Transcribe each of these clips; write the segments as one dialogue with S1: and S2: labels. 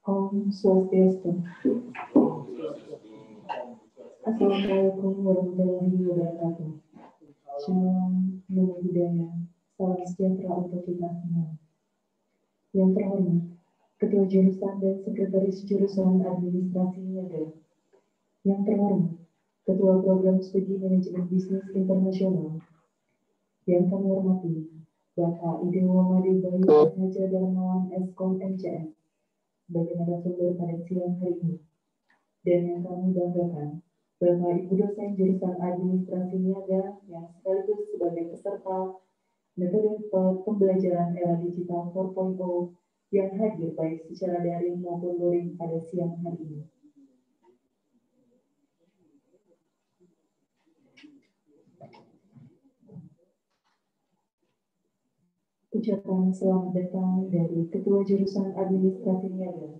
S1: Om Swastiastu. Assalamualaikum warahmatullahi wabarakatuh. Shalom, Namo Buddhaya. Salam sejahtera untuk kita semua. Yang terhormat, Ketua Jurusan dan Sekretaris Jurusan Administrasi Niaga. Yang terhormat, Ketua Program Studi Manajemen Bisnis Internasional. Yang kami hormati, Bapak Idewo Made Bayu Atmaja Darmawan Eskom MCS sebagai narasumber pada siang hari ini. Dan yang kami banggakan, Bapak Ibu dosen jurusan Administrasi Niaga yang sekaligus sebagai peserta metode pembelajaran era digital 4.0 yang hadir baik secara daring maupun luring pada siang hari ini. Ucapan selamat datang dari Ketua Jurusan Administrasi Niaga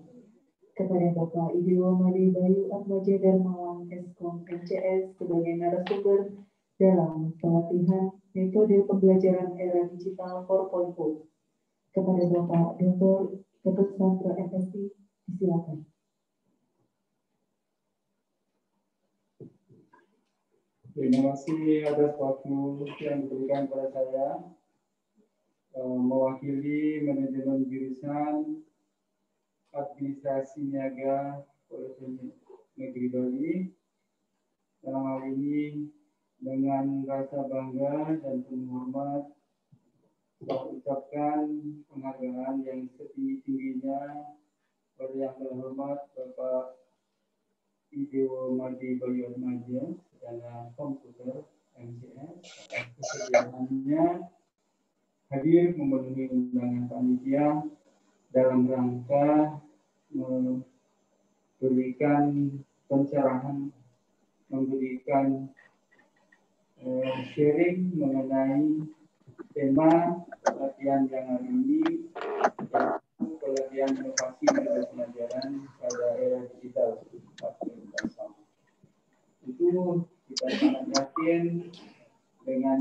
S1: kepada Bapak Idewo Made Bayu Atmaja Darmawan Eskom MCS sebagai narasumber dalam pelatihan metode pembelajaran era digital 4.0. Kepada Bapak Dr. Ketut Sandra MSc, disilakan.
S2: Terima kasih atas waktu yang diberikan kepada saya mewakili manajemen jurusan Administrasi Niaga Politeknik Negeri Bali. Dalam hal ini dengan rasa bangga dan penuh hormat saya ucapkan penghargaan yang setinggi-tingginya kepada yang terhormat Bapak Idewo Made Bayu Atmaja dalam komputer MCS atas kesediaannya hadir memenuhi undangan panitia dalam rangka memberikan pencerahan, memberikan sharing mengenai tema pelatihan yang hari ini, yaitu pelatihan inovasi metode pembelajaran pada era digital 4.0. Itu kita sangat yakin dengan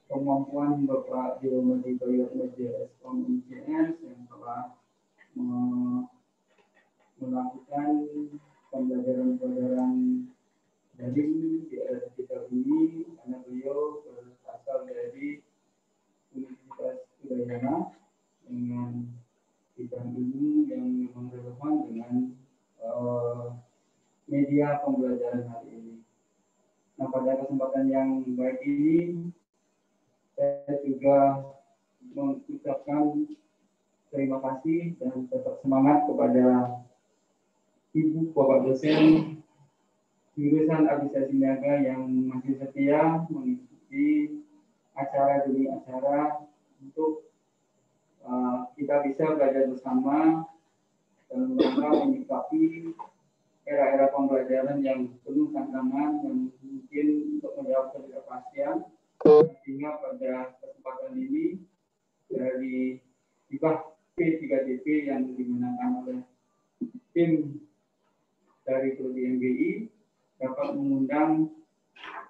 S2: kemampuan Bapak Idewo Made Bayu Atmaja Eskom MCS yang telah melakukan pembelajaran daring di era digital ini, karena beliau berasal dari Universitas Udayana dengan bidang ilmu yang memang relevan dengan media pembelajaran hari ini. Nah, pada kesempatan yang baik ini, saya juga mengucapkan terima kasih dan tetap semangat kepada Ibu Bapak dosen jurusan Administrasi Niaga yang masih setia mengikuti acara demi acara untuk kita bisa belajar bersama dalam rangka menyikapi era-era pembelajaran yang penuh tantangan yang mungkin untuk menjawab ketidakpastian. Sehingga pada kesempatan ini dari hibah P3DP yang dimenangkan oleh tim dari Prodi MBI dapat mengundang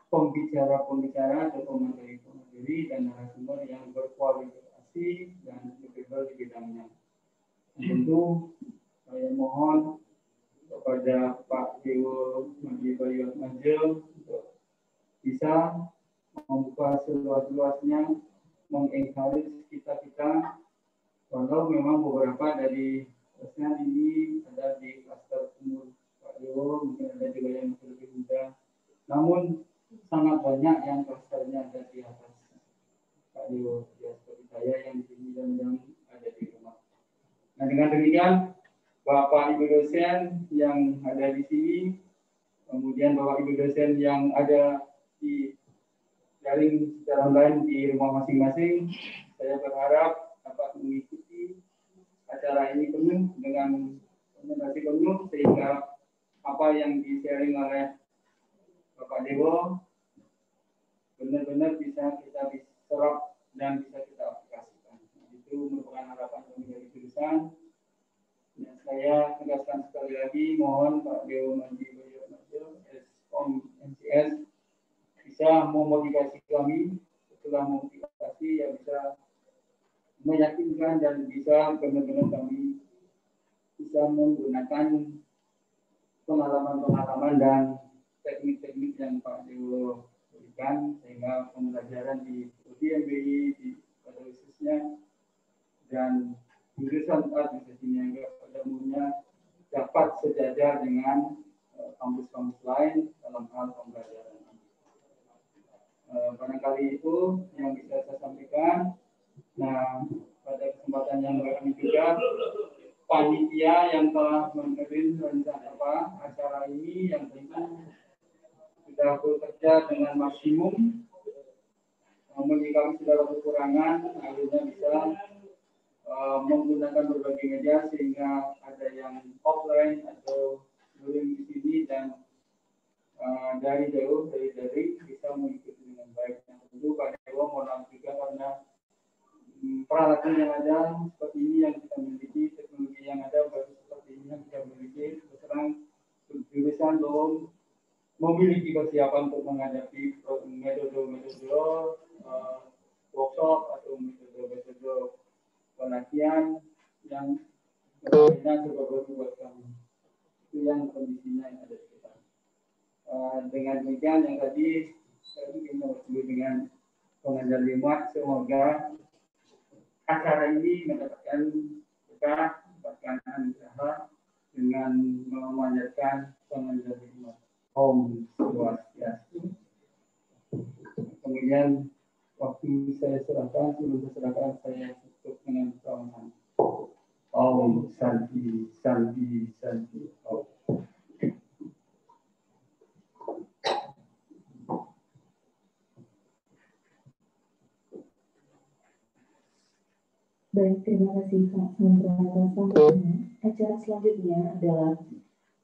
S2: pembicara-pembicara atau pemateri dan narasumber yang berkualifikasi dan berkembang di bidangnya. Tentu saya mohon kepada Pak Idewo Made Bayu Atmaja untuk bisa membuka seluas-luasnya, mengencourage kita walau memang beberapa dari dosen ini ada di klaster umur Pak Dewo, mungkin ada juga yang masih lebih muda, namun sangat banyak yang klasternya ada di atas Pak Dewo, ya seperti saya yang di sini dan yang ada di rumah. Nah, dengan demikian Bapak Ibu dosen yang ada di sini, kemudian Bapak Ibu dosen yang ada di daring secara online di rumah masing-masing, saya berharap dapat mengikuti acara ini penuh dengan konsentrasi penuh sehingga apa yang di-sharing oleh Bapak Dewo benar-benar bisa kita serap dan bisa kita aplikasikan. Itu merupakan harapan kami dari jurusan. Dan saya tegaskan sekali lagi, mohon Pak Dewo Made Bayu Atmaja Eskom MCS bisa memotivasi kami, setelah memotivasi ya bisa meyakinkan dan bisa benar-benar kami bisa menggunakan pengalaman-pengalaman dan teknik-teknik yang Pak Dewo berikan, sehingga pembelajaran di UTMBI pada khususnya dan jurusan administrasinya pada umumnya dapat sejajar dengan kampus-kampus lain dalam hal pembelajaran. Barangkali itu yang bisa saya sampaikan. Nah, pada kesempatan yang baik ini juga panitia yang telah mengirim rencana acara ini yang tentu sudah bekerja dengan maksimum. Namun jika kami sudah kekurangan, akhirnya bisa menggunakan berbagai media sehingga ada yang offline atau luring di sini dan dari jauh dari bisa mengikuti dengan baik. Yang tentu Pak Dewo mohon maaf juga karena peralatan yang ada seperti ini yang kita miliki, teknologi yang ada baru seperti ini yang kita miliki. Terang jurusan belum memiliki kesiapan untuk menghadapi metode-metode workshop atau metode-metode pelatihan yang berbeda sebagai buat kami. Itu yang kondisinya yang ada di kita. Dengan demikian yang tadi saya ingin bersama dengan pengajar Limat, semoga acara ini mendapatkan berkah, mendapatkan anugerah dengan memanjatkan pengajar Limat. Om Swastiastu. Kemudian waktu saya serahkan, sebelum saya serahkan saya tutup dengan permohonan. Om Santi, Santi, Santi. Om.
S1: Baik, terima kasih Pak Sandra atas sambutannya. Acara selanjutnya adalah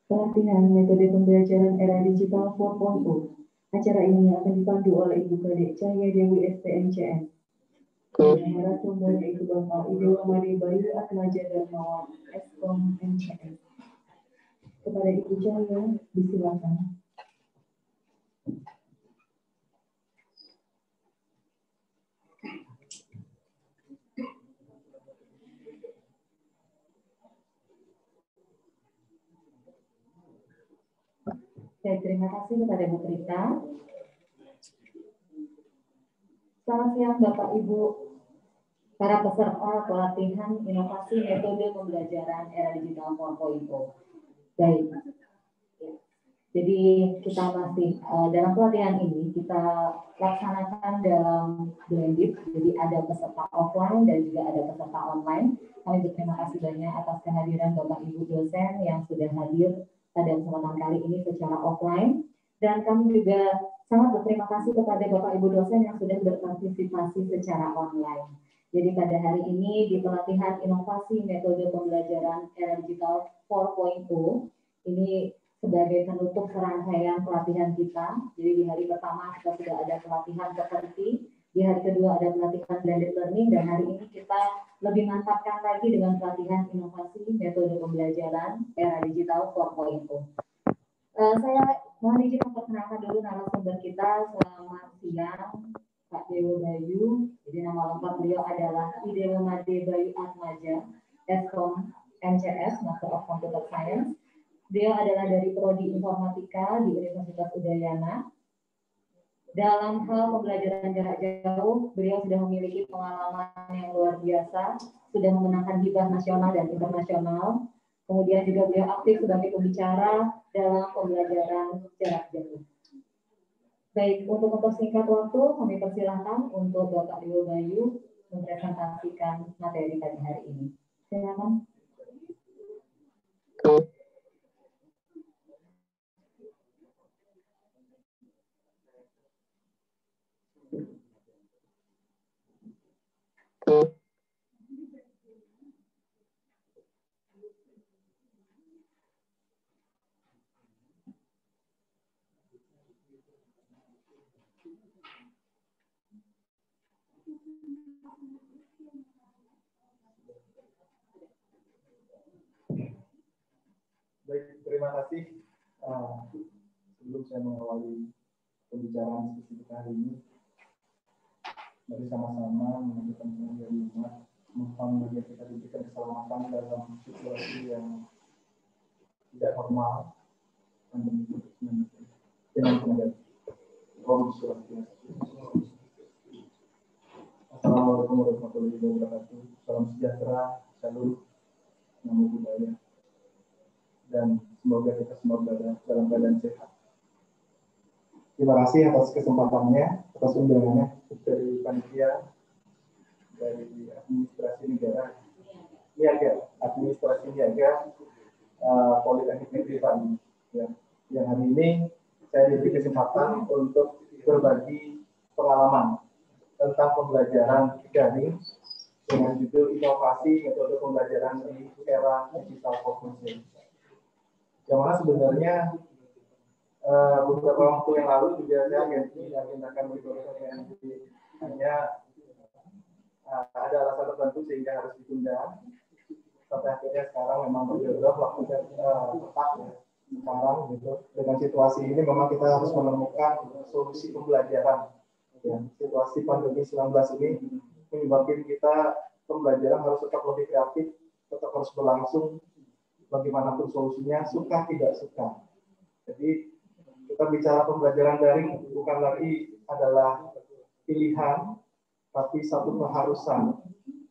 S1: pelatihan metode pembelajaran era digital 4.0. Acara ini akan dipandu oleh Ibu Kadek Cahya Dewi SPMCS. Narasumber yaitu Bapak Idewa Made Bayu Atmaja Darmawan Eskom MCS. Kepada Ibu Cahya, disilakan. Baik, terima kasih kepada Bu Prita. Selamat siang Bapak Ibu, para peserta pelatihan inovasi metode pembelajaran era digital 4.0. Baik, jadi kita masih dalam pelatihan ini kita laksanakan dalam blended, jadi ada peserta offline dan juga ada peserta online. Kami berterima kasih banyak atas kehadiran Bapak Ibu dosen yang sudah hadir pada kesempatan kali ini secara offline, dan kami juga sangat berterima kasih kepada Bapak Ibu dosen yang sudah berpartisipasi secara online. Jadi pada hari ini di pelatihan inovasi metode pembelajaran era digital 4.0 ini sebagai penutup serangkaian pelatihan kita. Jadi di hari pertama kita sudah ada pelatihan seperti, di hari kedua ada pelatihan blended learning, dan hari ini kita lebih mantapkan lagi dengan pelatihan inovasi metode pembelajaran era digital 4.0. Saya mohon izin memperkenalkan dulu narasumber kita. Selamat siang Pak Dewo Bayu. Jadi nama lengkap beliau adalah Idewa Made Bayu Atmaja, Eskom MCS, Master of Computer Science. Beliau adalah dari Prodi Informatika di Universitas Udayana. Dalam hal pembelajaran jarak jauh, beliau sudah memiliki pengalaman yang luar biasa, sudah memenangkan hibah nasional dan internasional. Kemudian juga beliau aktif sebagai pembicara dalam pembelajaran jarak jauh. Baik, untuk mempersingkat waktu, kami persilahkan untuk Bapak Dewo Bayu mempresentasikan materi pada hari ini. Silakan.
S3: Baik, terima kasih. Sebelum saya mengawali pembicaraan spesifik hari ini, mari sama-sama mengajukan pengajian umat, mohon bagi kita diberikan keselamatan dalam situasi yang normal pandemi COVID-19 dengan pengendali. Assalamualaikum warahmatullahi wabarakatuh. Salam sejahtera, salam, namo buddhaya, dan semoga kita semua berada dalam keadaan sehat. Terima kasih atas kesempatannya, atas undangannya dari panitia, dari administrasi negara, administrasi niaga Politeknik Negeri Bali. Yang hari ini saya diberi kesempatan untuk berbagi pengalaman tentang pembelajaran daring dengan judul inovasi metode pembelajaran di era digital 4.0. Yang mana sebenarnya beberapa waktu yang lalu juga saya agendakan metode PNB, hanya ada alasan tertentu sehingga harus ditunda. Sampai akhirnya sekarang memang berjodoh waktunya tepat ya. Sekarang gitu, dengan situasi ini memang kita harus menemukan solusi pembelajaran. Ya, situasi pandemi 19 ini menyebabkan kita pembelajaran harus tetap lebih kreatif, tetap harus berlangsung bagaimanapun solusinya, suka tidak suka. Jadi kita bicara pembelajaran daring bukan lagi adalah pilihan, tapi satu keharusan.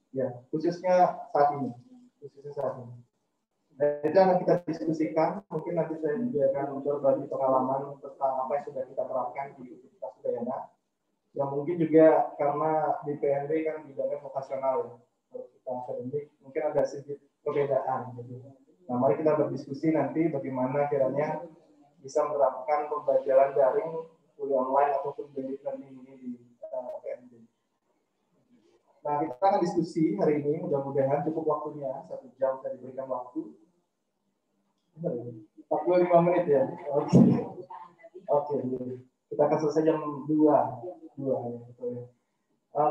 S3: Ya, khususnya saat ini. Nah, itu akan kita diskusikan. Mungkin nanti saya juga akan berbagi pengalaman tentang apa yang sudah kita terapkan di Universitas Udayana. Yang mungkin juga karena di PNB kan bidangnya vokasional ya. Kalau kita akademik mungkin ada sedikit perbedaan. Gitu. Nah, mari kita berdiskusi nanti bagaimana kiranya bisa menerapkan pembelajaran daring, kuliah online ataupun blended learning ini di PNB. Nah, kita akan diskusi hari ini, mudah-mudahan cukup waktunya, 1 jam saya diberikan waktu. 45 menit ya. Oke. Kita akan selesai jam 2 ya.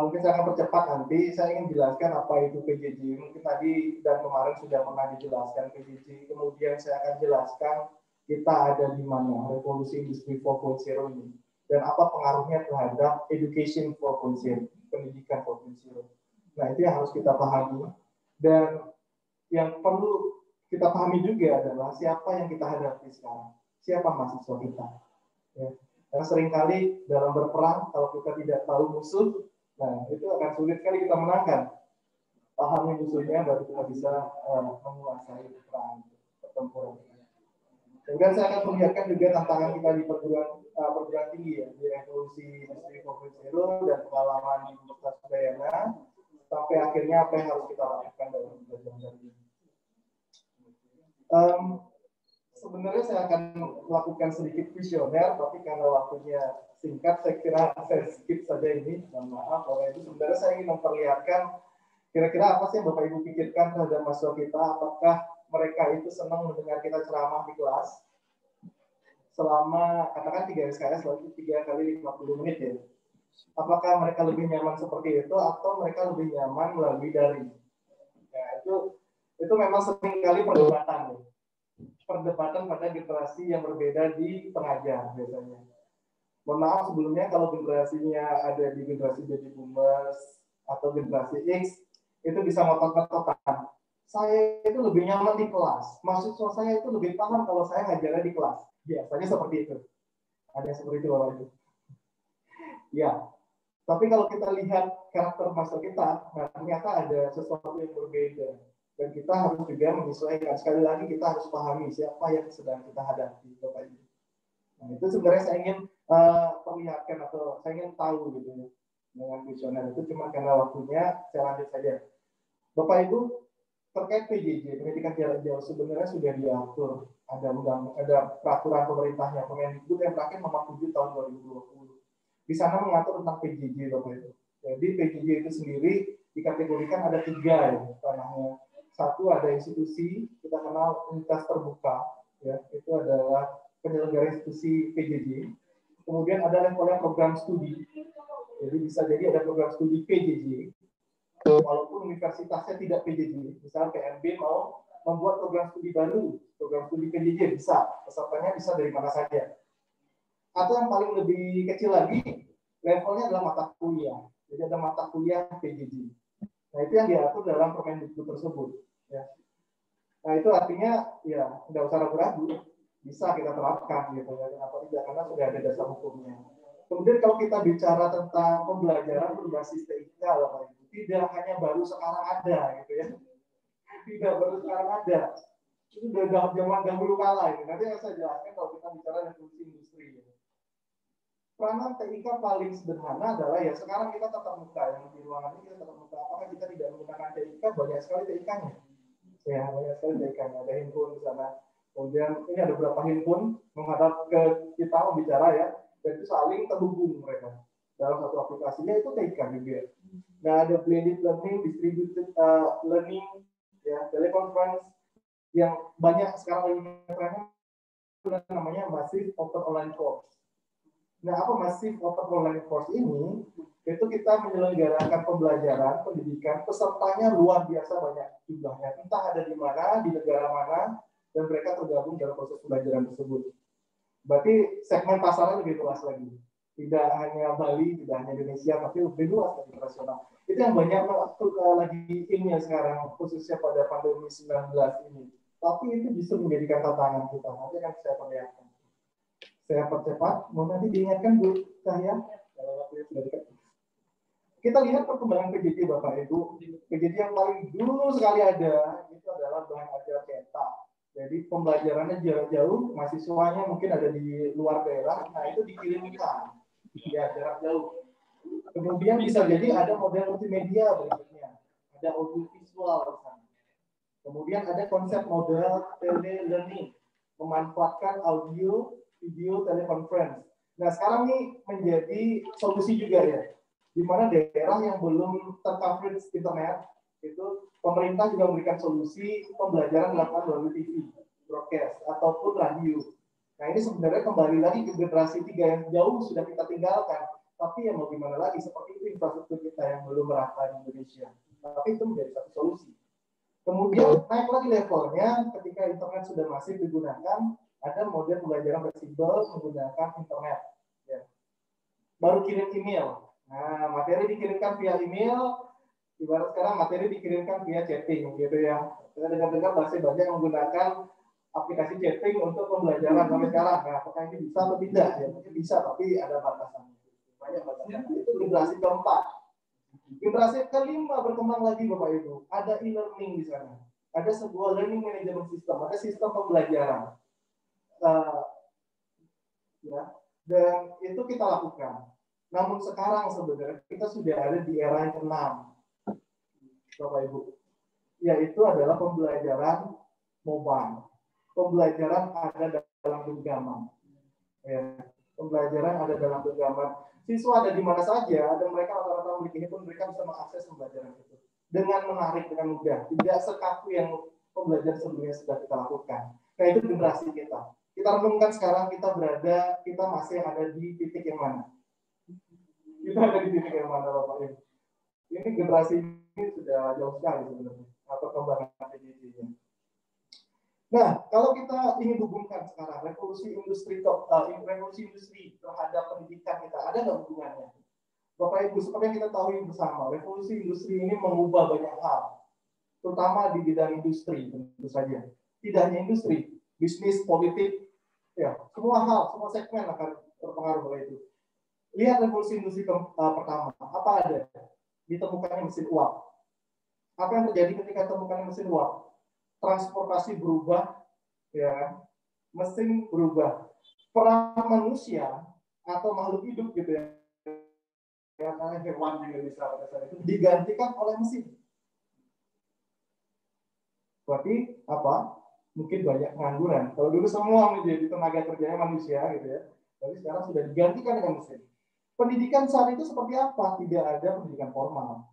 S3: Mungkin saya akan percepat nanti. Saya ingin jelaskan apa itu PJJ. Mungkin tadi dan kemarin sudah pernah dijelaskan PJJ. Kemudian saya akan jelaskan kita ada di mana revolusi industri 4.0 ini. Dan apa pengaruhnya terhadap education 4.0, pendidikan 4.0. Nah, itu yang harus kita pahami. Dan yang perlu kita pahami juga adalah siapa yang kita hadapi sekarang. Siapa mahasiswa kita. Ya. Karena seringkali dalam berperang, kalau kita tidak tahu musuh, nah itu akan sulit sekali kita menangkan. Pahami musuhnya, baru kita bisa menguasai perang pertempuran. Kemudian saya akan perlihatkan juga tantangan kita di perguruan tinggi ya, di revolusi industri 4.0 dan pengalaman di Universitas Udayana, sampai akhirnya apa yang harus kita lakukan dalam pembelajaran ini. Sebenarnya saya akan melakukan sedikit visioner, tapi karena waktunya singkat, saya kira saya skip saja ini. Mohon maaf, karena itu sebenarnya saya ingin memperlihatkan kira-kira apa sih yang Bapak Ibu pikirkan terhadap mahasiswa kita, apakah mereka itu senang mendengar kita ceramah di kelas selama katakan 3 SKS lagi 3 kali 50 menit ya. Apakah mereka lebih nyaman seperti itu atau mereka lebih nyaman melalui daring? Ya, itu memang sering kali perdebatan ya. Perdebatan pada generasi yang berbeda di pengajar biasanya. Mohon maaf sebelumnya kalau generasinya ada di generasi baby boomers atau generasi X itu bisa ngotot-ngototan. Saya itu lebih nyaman di kelas. Mahasiswa saya itu lebih paham kalau saya ngajarnya di kelas. Biasanya seperti itu. Ada seperti itu Bapak Ibu. Ya. Tapi kalau kita lihat karakter mahasiswa kita, nah ternyata ada sesuatu yang berbeda. Dan kita harus juga menyesuaikan. Sekali lagi kita harus pahami siapa yang sedang kita hadapi Bapak Ibu. Nah, itu sebenarnya saya ingin perlihatkan atau saya ingin tahu gitu ya. Dengan visioner itu cuma karena waktunya saya lanjut saja. Bapak Ibu, terkait PJJ, pendidikan jarak jauh sebenarnya sudah diatur. Ada peraturan pemerintahnya, Kemendikbud yang terakhir nomor 7 tahun 2020. Di sana mengatur tentang PJJ, Bapak Ibu. Jadi PJJ itu sendiri dikategorikan ada 3 ya, ranahnya. Satu ada institusi, kita kenal universitas terbuka, ya, itu adalah penyelenggara institusi PJJ. Kemudian ada levelnya program studi. Jadi bisa jadi ada program studi PJJ. Walaupun universitasnya tidak PJJ, misalnya PNB mau membuat program studi baru, program studi PJJ bisa, pesertanya bisa dari mana saja. Atau yang paling lebih kecil lagi, levelnya adalah mata kuliah. Jadi ada mata kuliah PJJ. Nah itu yang diatur dalam Permendikbud tersebut. Ya. Nah itu artinya ya nggak usah ragu-ragu, bisa kita terapkan gitu ya. Kenapa tidak? Karena sudah ada dasar hukumnya. Kemudian kalau kita bicara tentang pembelajaran berbasis TIK, Bapak Ibu, tidak hanya baru sekarang ada gitu ya. Tidak baru sekarang ada. Itu sudah zaman dahulu kala ini. Nanti yang saya jelaskan kalau kita bicara revolusi industri. Ya. Peranan TIK paling sederhana adalah ya sekarang kita tatap muka, yang di ruangan ini kita tatap muka. Apakah kita tidak menggunakan TIK? Banyak sekali TIK-nya. Ya, banyak sekali TIK-nya. Ada handphone di sana. Kemudian ini ada beberapa handphone menghadap ke kita membicara ya. Dan itu saling terhubung mereka. Dalam satu aplikasinya itu TIK juga. Nah, ada blended learning, distributed learning, ya, teleconference, yang banyak sekarang lagi namanya Massive Open Online Course. Nah, apa Massive Open Online Course ini? Itu kita menyelenggarakan pembelajaran, pendidikan, pesertanya luar biasa banyak jumlahnya. Entah ada di mana, di negara mana, dan mereka tergabung dalam proses pembelajaran tersebut. Berarti segmen pasarnya lebih luas lagi. Tidak hanya Bali, tidak hanya Indonesia, tapi lebih luas lagi internasional. Itu yang banyak lagi ini ya sekarang, khususnya pada pandemi 19 ini. Tapi itu justru menjadikan tantangan kita. Nanti akan saya perlihatkan. Saya percepat, mau nanti diingatkan Bu Cahya, kalau waktunya sudah dekat. Kita lihat perkembangan PJJ Bapak Ibu. PJJ yang paling dulu sekali ada, itu adalah bahan ajar cetak. Jadi pembelajarannya jarak jauh, mahasiswanya mungkin ada di luar daerah, nah itu dikirimkan. Ya, jarak jauh. Kemudian bisa jadi ada model multimedia berikutnya. Ada audio visual di sana. Kemudian ada konsep model tele-learning, memanfaatkan audio, video, teleconference. Nah, sekarang ini menjadi solusi juga ya, di mana daerah yang belum tercover internet, itu pemerintah juga memberikan solusi pembelajaran dilakukan melalui TV, broadcast, ataupun radio. Nah, ini sebenarnya kembali lagi ke generasi 3 yang jauh sudah kita tinggalkan. Tapi ya mau gimana lagi, seperti itu infrastruktur kita yang belum merata di Indonesia. Tapi itu menjadi satu solusi. Kemudian naik lagi levelnya ketika internet sudah masif digunakan, ada model pembelajaran fleksibel menggunakan internet. Ya. Baru kirim email. Nah, materi dikirimkan via email, ibarat sekarang materi dikirimkan via chatting, gitu ya. Kita dengar-dengar masih banyak yang menggunakan aplikasi chatting untuk pembelajaran sampai sekarang. Nah, apakah ini bisa atau tidak? Ya, mungkin bisa, tapi ada batasannya. Banyak batasannya. Itu generasi keempat. Generasi kelima berkembang lagi Bapak Ibu. Ada e-learning di sana. Ada sebuah learning management system. Ada sistem pembelajaran. Ya, dan itu kita lakukan. Namun sekarang sebenarnya kita sudah ada di era yang ke-6. Bapak Ibu. Yaitu adalah pembelajaran mobile. Pembelajaran ada dalam genggaman. Ya, pembelajaran ada dalam genggaman. Siswa ada di mana saja dan mereka rata-rata memiliki handphone, mereka bisa mengakses pembelajaran itu dengan menarik, dengan mudah, tidak sekaku yang pembelajaran sebelumnya sudah kita lakukan. Nah itu generasi kita. Kita renungkan sekarang kita masih ada di titik yang mana? Kita ada di titik yang mana Bapak Ibu? Ini generasi ini sudah jauh sekali sebenarnya perkembangan PJJ-nya. Nah, kalau kita ingin hubungkan sekarang revolusi industri terhadap pendidikan kita, ada nggak hubungannya? Bapak Ibu, seperti yang kita tahu bersama, revolusi industri ini mengubah banyak hal, terutama di bidang industri tentu saja. Tidak hanya industri, bisnis, politik, ya semua hal, semua segmen akan terpengaruh oleh itu. Lihat revolusi industri pertama, apa ada? Ditemukannya mesin uap. Apa yang terjadi ketika ditemukannya mesin uap? Transportasi berubah, ya, mesin berubah, peran manusia atau makhluk hidup gitu ya, karena hewan juga bisa pada saat itu digantikan oleh mesin. Berarti apa? Mungkin banyak pengangguran. Kalau dulu semua menjadi tenaga kerjanya manusia gitu ya, tapi sekarang sudah digantikan dengan mesin. Pendidikan saat itu seperti apa? Tidak ada pendidikan formal.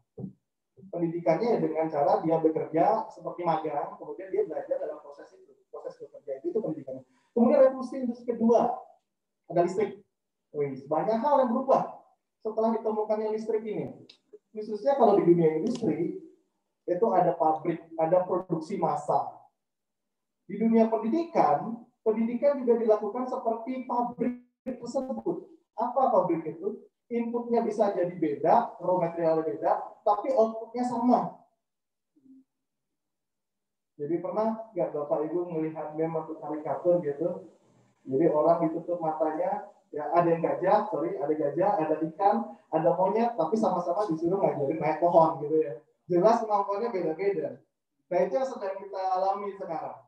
S3: Pendidikannya dengan cara dia bekerja seperti magang, kemudian dia belajar dalam proses itu, proses bekerja itu pendidikannya. Kemudian revolusi industri kedua, ada listrik. Banyak hal yang berubah setelah ditemukannya listrik ini. Khususnya kalau di dunia industri, itu ada pabrik, ada produksi massal. Di dunia pendidikan, pendidikan juga dilakukan seperti pabrik tersebut. Apa pabrik itu? Inputnya bisa jadi beda, raw materialnya beda, tapi outputnya sama. Jadi pernah nggak Bapak Ibu melihat meme atau karikatur gitu? Jadi orang ditutup matanya, ya ada yang gajah, ada gajah, ada ikan, ada monyet, tapi sama-sama disuruh ngajarin naik pohon gitu ya. Jelas kemampuannya beda-beda. Nah itu yang sedang kita alami sekarang.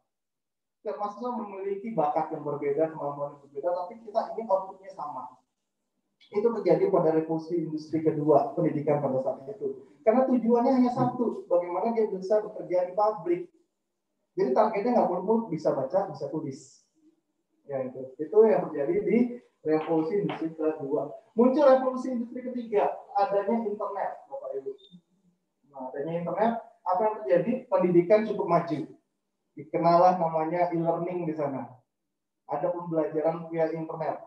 S3: Termasuk memiliki bakat yang berbeda, kemampuan yang berbeda, tapi kita ingin outputnya sama. Itu terjadi pada revolusi industri kedua, pendidikan pada saat itu. Karena tujuannya hanya satu, bagaimana dia bisa bekerja di pabrik. Jadi targetnya nggak perlu bisa baca, bisa tulis. Ya itu yang terjadi di revolusi industri kedua. Muncul revolusi industri ketiga, adanya internet, Bapak Ibu. Nah, adanya internet, apa yang terjadi? Pendidikan cukup maju. Dikenalah namanya e-learning di sana. Ada pembelajaran via internet.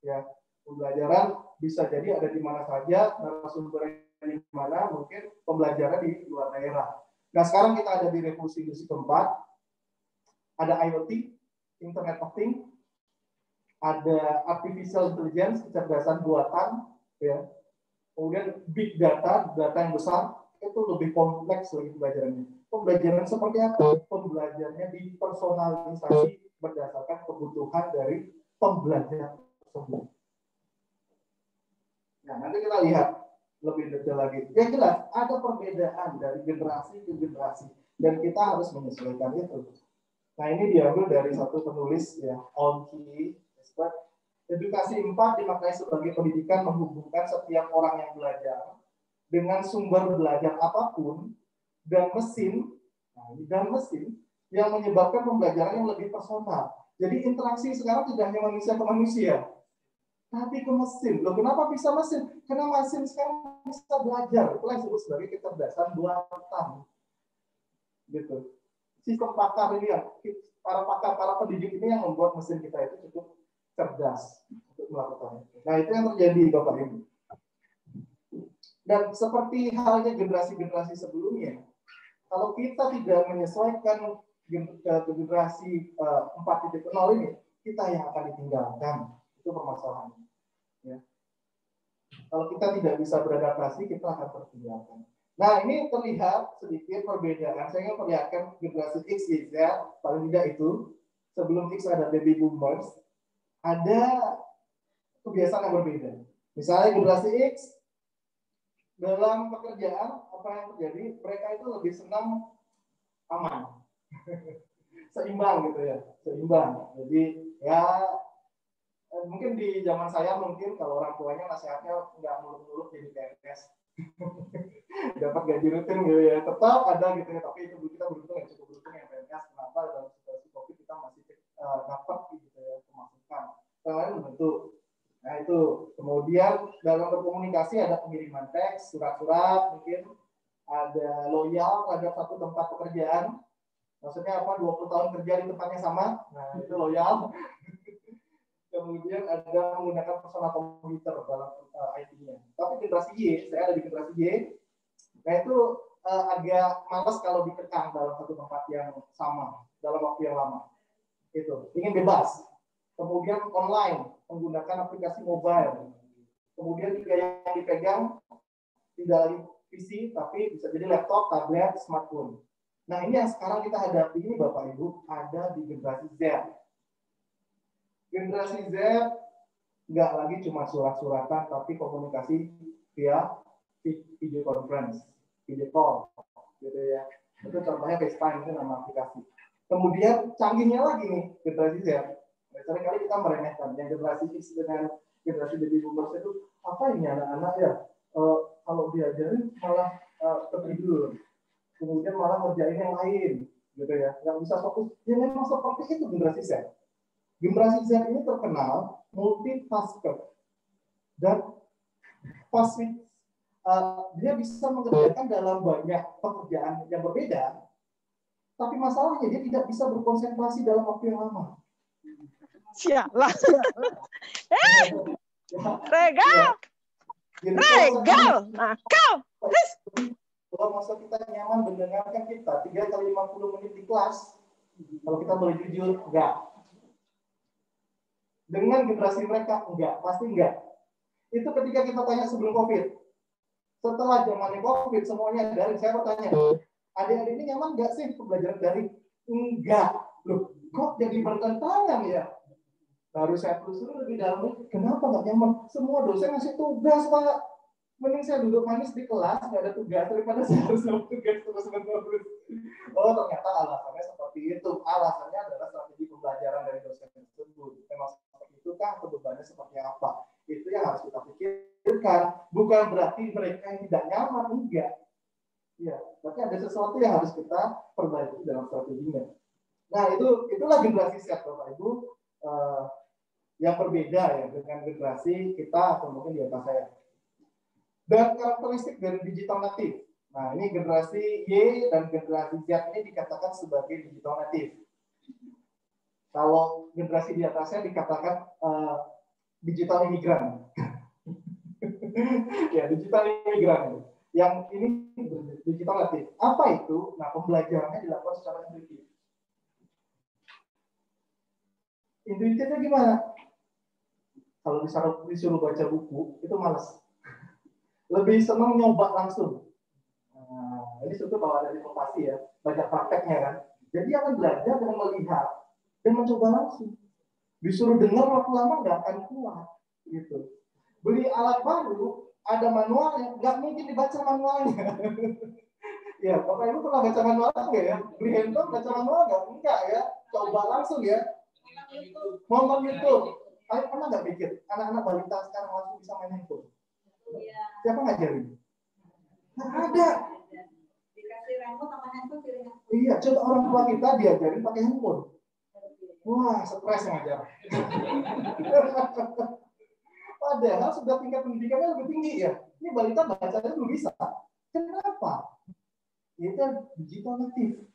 S3: Ya, pembelajaran bisa jadi ada di mana saja, narasumbernya di mana, mungkin pembelajaran di luar daerah. Nah, sekarang kita ada di revolusi industri keempat. Ada IoT, Internet of Things, ada artificial intelligence, kecerdasan buatan, ya. Kemudian big data, data yang besar, itu lebih kompleks lagi pembelajarannya. Pembelajaran seperti apa? Pembelajarannya dipersonalisasi berdasarkan kebutuhan dari pembelajar tersebut. Nah, nanti kita lihat lebih detail lagi. Yang jelas, ada perbedaan dari generasi ke generasi, dan kita harus menyesuaikan itu. Nah, ini diambil dari satu penulis, ya, Onki. Edukasi 4 dimaknai sebagai pendidikan menghubungkan setiap orang yang belajar dengan sumber belajar apapun dan mesin, yang menyebabkan pembelajaran yang lebih personal. Jadi interaksi sekarang tidak hanya manusia ke manusia, tapi ke mesin. Loh, kenapa bisa mesin? Karena mesin sekarang bisa belajar. Itulah yang disebut sebagai kecerdasan buatan. Gitu. Sistem pakar ini, para pakar, para pendidik ini yang membuat mesin kita itu cukup cerdas untuk melakukannya. Nah, itu yang terjadi, Bapak Ibu. Dan seperti halnya generasi-generasi sebelumnya, kalau kita tidak menyesuaikan ke generasi 4.0 ini, kita yang akan ditinggalkan. Itu permasalahannya. Ya. Kalau kita tidak bisa beradaptasi, kita akan tertinggalkan. Nah, ini terlihat sedikit perbedaan. Saya ingin perlihatkan generasi X, Y, Z, paling tidak itu. Sebelum X ada baby boomers, ada kebiasaan yang berbeda. Misalnya generasi X, dalam pekerjaan, apa yang terjadi? Mereka itu lebih senang aman. Seimbang gitu ya, seimbang. Jadi ya mungkin di zaman saya mungkin kalau orang tuanya nasihatnya nggak muluk-muluk jadi PNS. Dapat gaji rutin gitu ya, tetap ada gitu ya, tapi itu kita beruntung ya, cukup beruntung yang PNS. Kenapa dalam situasi COVID kita masih dapat gitu ya pemasukan. Yang lain tentu. Nah itu kemudian dalam berkomunikasi ada pengiriman teks, surat-surat, mungkin ada loyal terhadap satu tempat pekerjaan. Maksudnya apa? 20 tahun kerja di tempatnya sama. Nah itu loyal. Kemudian ada menggunakan personal komputer dalam IT-nya. Tapi generasi Y, saya ada di generasi Y. Nah itu agak malas kalau dikekang dalam satu tempat yang sama dalam waktu yang lama. Itu ingin bebas. Kemudian online, menggunakan aplikasi mobile. Kemudian juga yang dipegang tidak lagi PC, tapi bisa jadi laptop, tablet, smartphone. Nah ini yang sekarang kita hadapi ini Bapak Ibu, ada di generasi Z. Generasi Z nggak lagi cuma surat-suratan, tapi komunikasi via video conference, video call, gitu ya. Itu contohnya FaceTime, itu nama aplikasi. Kemudian canggihnya lagi nih generasi Z. Seringkali kita meremehkan yang generasi X dengan generasi baby boomers itu apa ini anak-anak ya? Kalau diajarin malah tertidur, kemudian malah ngerjain yang lain, gitu ya. Nggak bisa fokus. Ya memang seperti itu generasi Z. Generasi Z ini terkenal multitasker dan dia bisa mengerjakan dalam banyak pekerjaan yang berbeda, tapi masalahnya dia tidak bisa berkonsentrasi dalam waktu yang lama.
S4: Sialah. Regal. Regal. Nakal.
S3: Kalau masa kita nyaman mendengarkan kita 3 kali 50 menit di kelas, kalau kita boleh jujur, enggak. Dengan generasi mereka, enggak. Pasti enggak. Itu ketika kita tanya sebelum COVID. Setelah zamannya COVID, semuanya daring. Saya bertanya, Adik-adik ini nyaman nggak sih pembelajaran daring? Enggak. Loh, kok jadi bertentangan ya? Baru saya telusuri lebih dalam, kenapa nggak nyaman? Semua dosen ngasih tugas, Pak. Mending saya duduk manis di kelas, nggak ada tugas, daripada saya harus ngasih tugas terus-menerus. Oh, ternyata alasannya seperti itu. Alasannya adalah strategi pembelajaran dari dosen tersebut. Memang seperti itu kah? Bebannya seperti apa? Itu yang harus kita pikirkan. Bukan berarti mereka yang tidak nyaman, enggak. Ya, tapi ada sesuatu yang harus kita perbaiki dalam strateginya. Nah, itulah generasi Z, Bapak Ibu. Yang berbeda ya dengan generasi kita atau mungkin di atas saya. Dan karakteristik dari digital native. Nah, ini generasi Y dan generasi Z ini dikatakan sebagai digital native. Kalau generasi di atasnya dikatakan digital imigran. Ya, digital imigran. Yang ini digital native. Apa itu? Nah, pembelajarannya dilakukan secara intuitif. Intuitifnya gimana? Kalau disuruh baca buku, itu malas. Lebih senang nyoba langsung. Nah, ini sebetulnya kalau ada inovasi ya, banyak prakteknya kan. Jadi akan belajar dengan melihat dan mencoba langsung. Disuruh dengar waktu lama nggak akan kuat. Gitu. Beli alat baru, ada manualnya, nggak mungkin dibaca manualnya. Ya, Bapak Ibu pernah baca manual nggak ya? Beli handphone baca manual nggak? Enggak ya. Coba langsung ya. Nonton YouTube. Kalian pernah nggak pikir anak-anak balita sekarang langsung bisa main handphone? Siapa ngajarin? Nggak ada.
S5: Dikasih remote sama handphone pilih handphone.
S3: Iya, coba orang tua kita diajarin pakai handphone. Wah, stres ngajar. Padahal sudah tingkat pendidikannya lebih tinggi ya. Ini balita bacanya belum bisa. Kenapa? Itu digital native.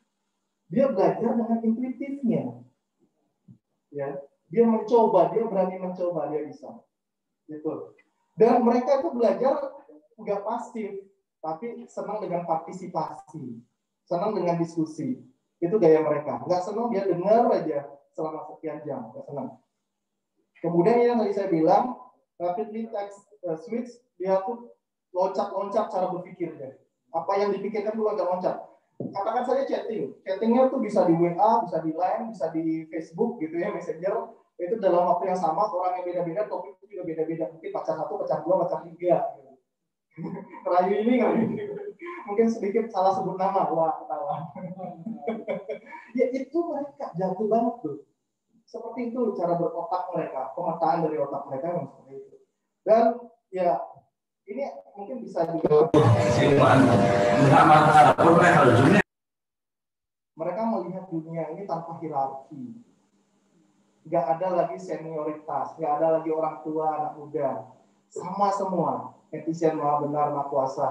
S3: Dia belajar dengan intuitifnya. Ya, dia mencoba, dia berani mencoba, dia bisa. Gitu. Dan mereka itu belajar nggak pasif, tapi senang dengan partisipasi, senang dengan diskusi. Itu gaya mereka. Nggak senang dia dengar aja selama sekian jam, nggak senang. Kemudian yang tadi saya bilang, rapidly text switch, dia tuh loncat-loncat cara berpikirnya. Apa yang dipikirkan dulu loncat-loncat. Katakan saja chattingnya tuh bisa di WA, bisa di Line, bisa di Facebook gitu ya, Messenger. Itu dalam waktu yang sama, orang yang beda-beda, topik juga beda-beda. Mungkin pacar 1, pacar 2, pacar 3. Gitu. Rayu ini. Mungkin sedikit salah sebut nama, wah ketawa. Ya itu mereka jago banget tuh. Seperti itu cara berotak mereka, pemetaan dari otak mereka yang seperti itu. Dan ya ini mungkin bisa juga mereka melihat dunia ini tanpa hierarki. Nggak ada lagi senioritas, nggak ada lagi orang tua, anak muda. Sama semua, netizen maha benar, maha kuasa.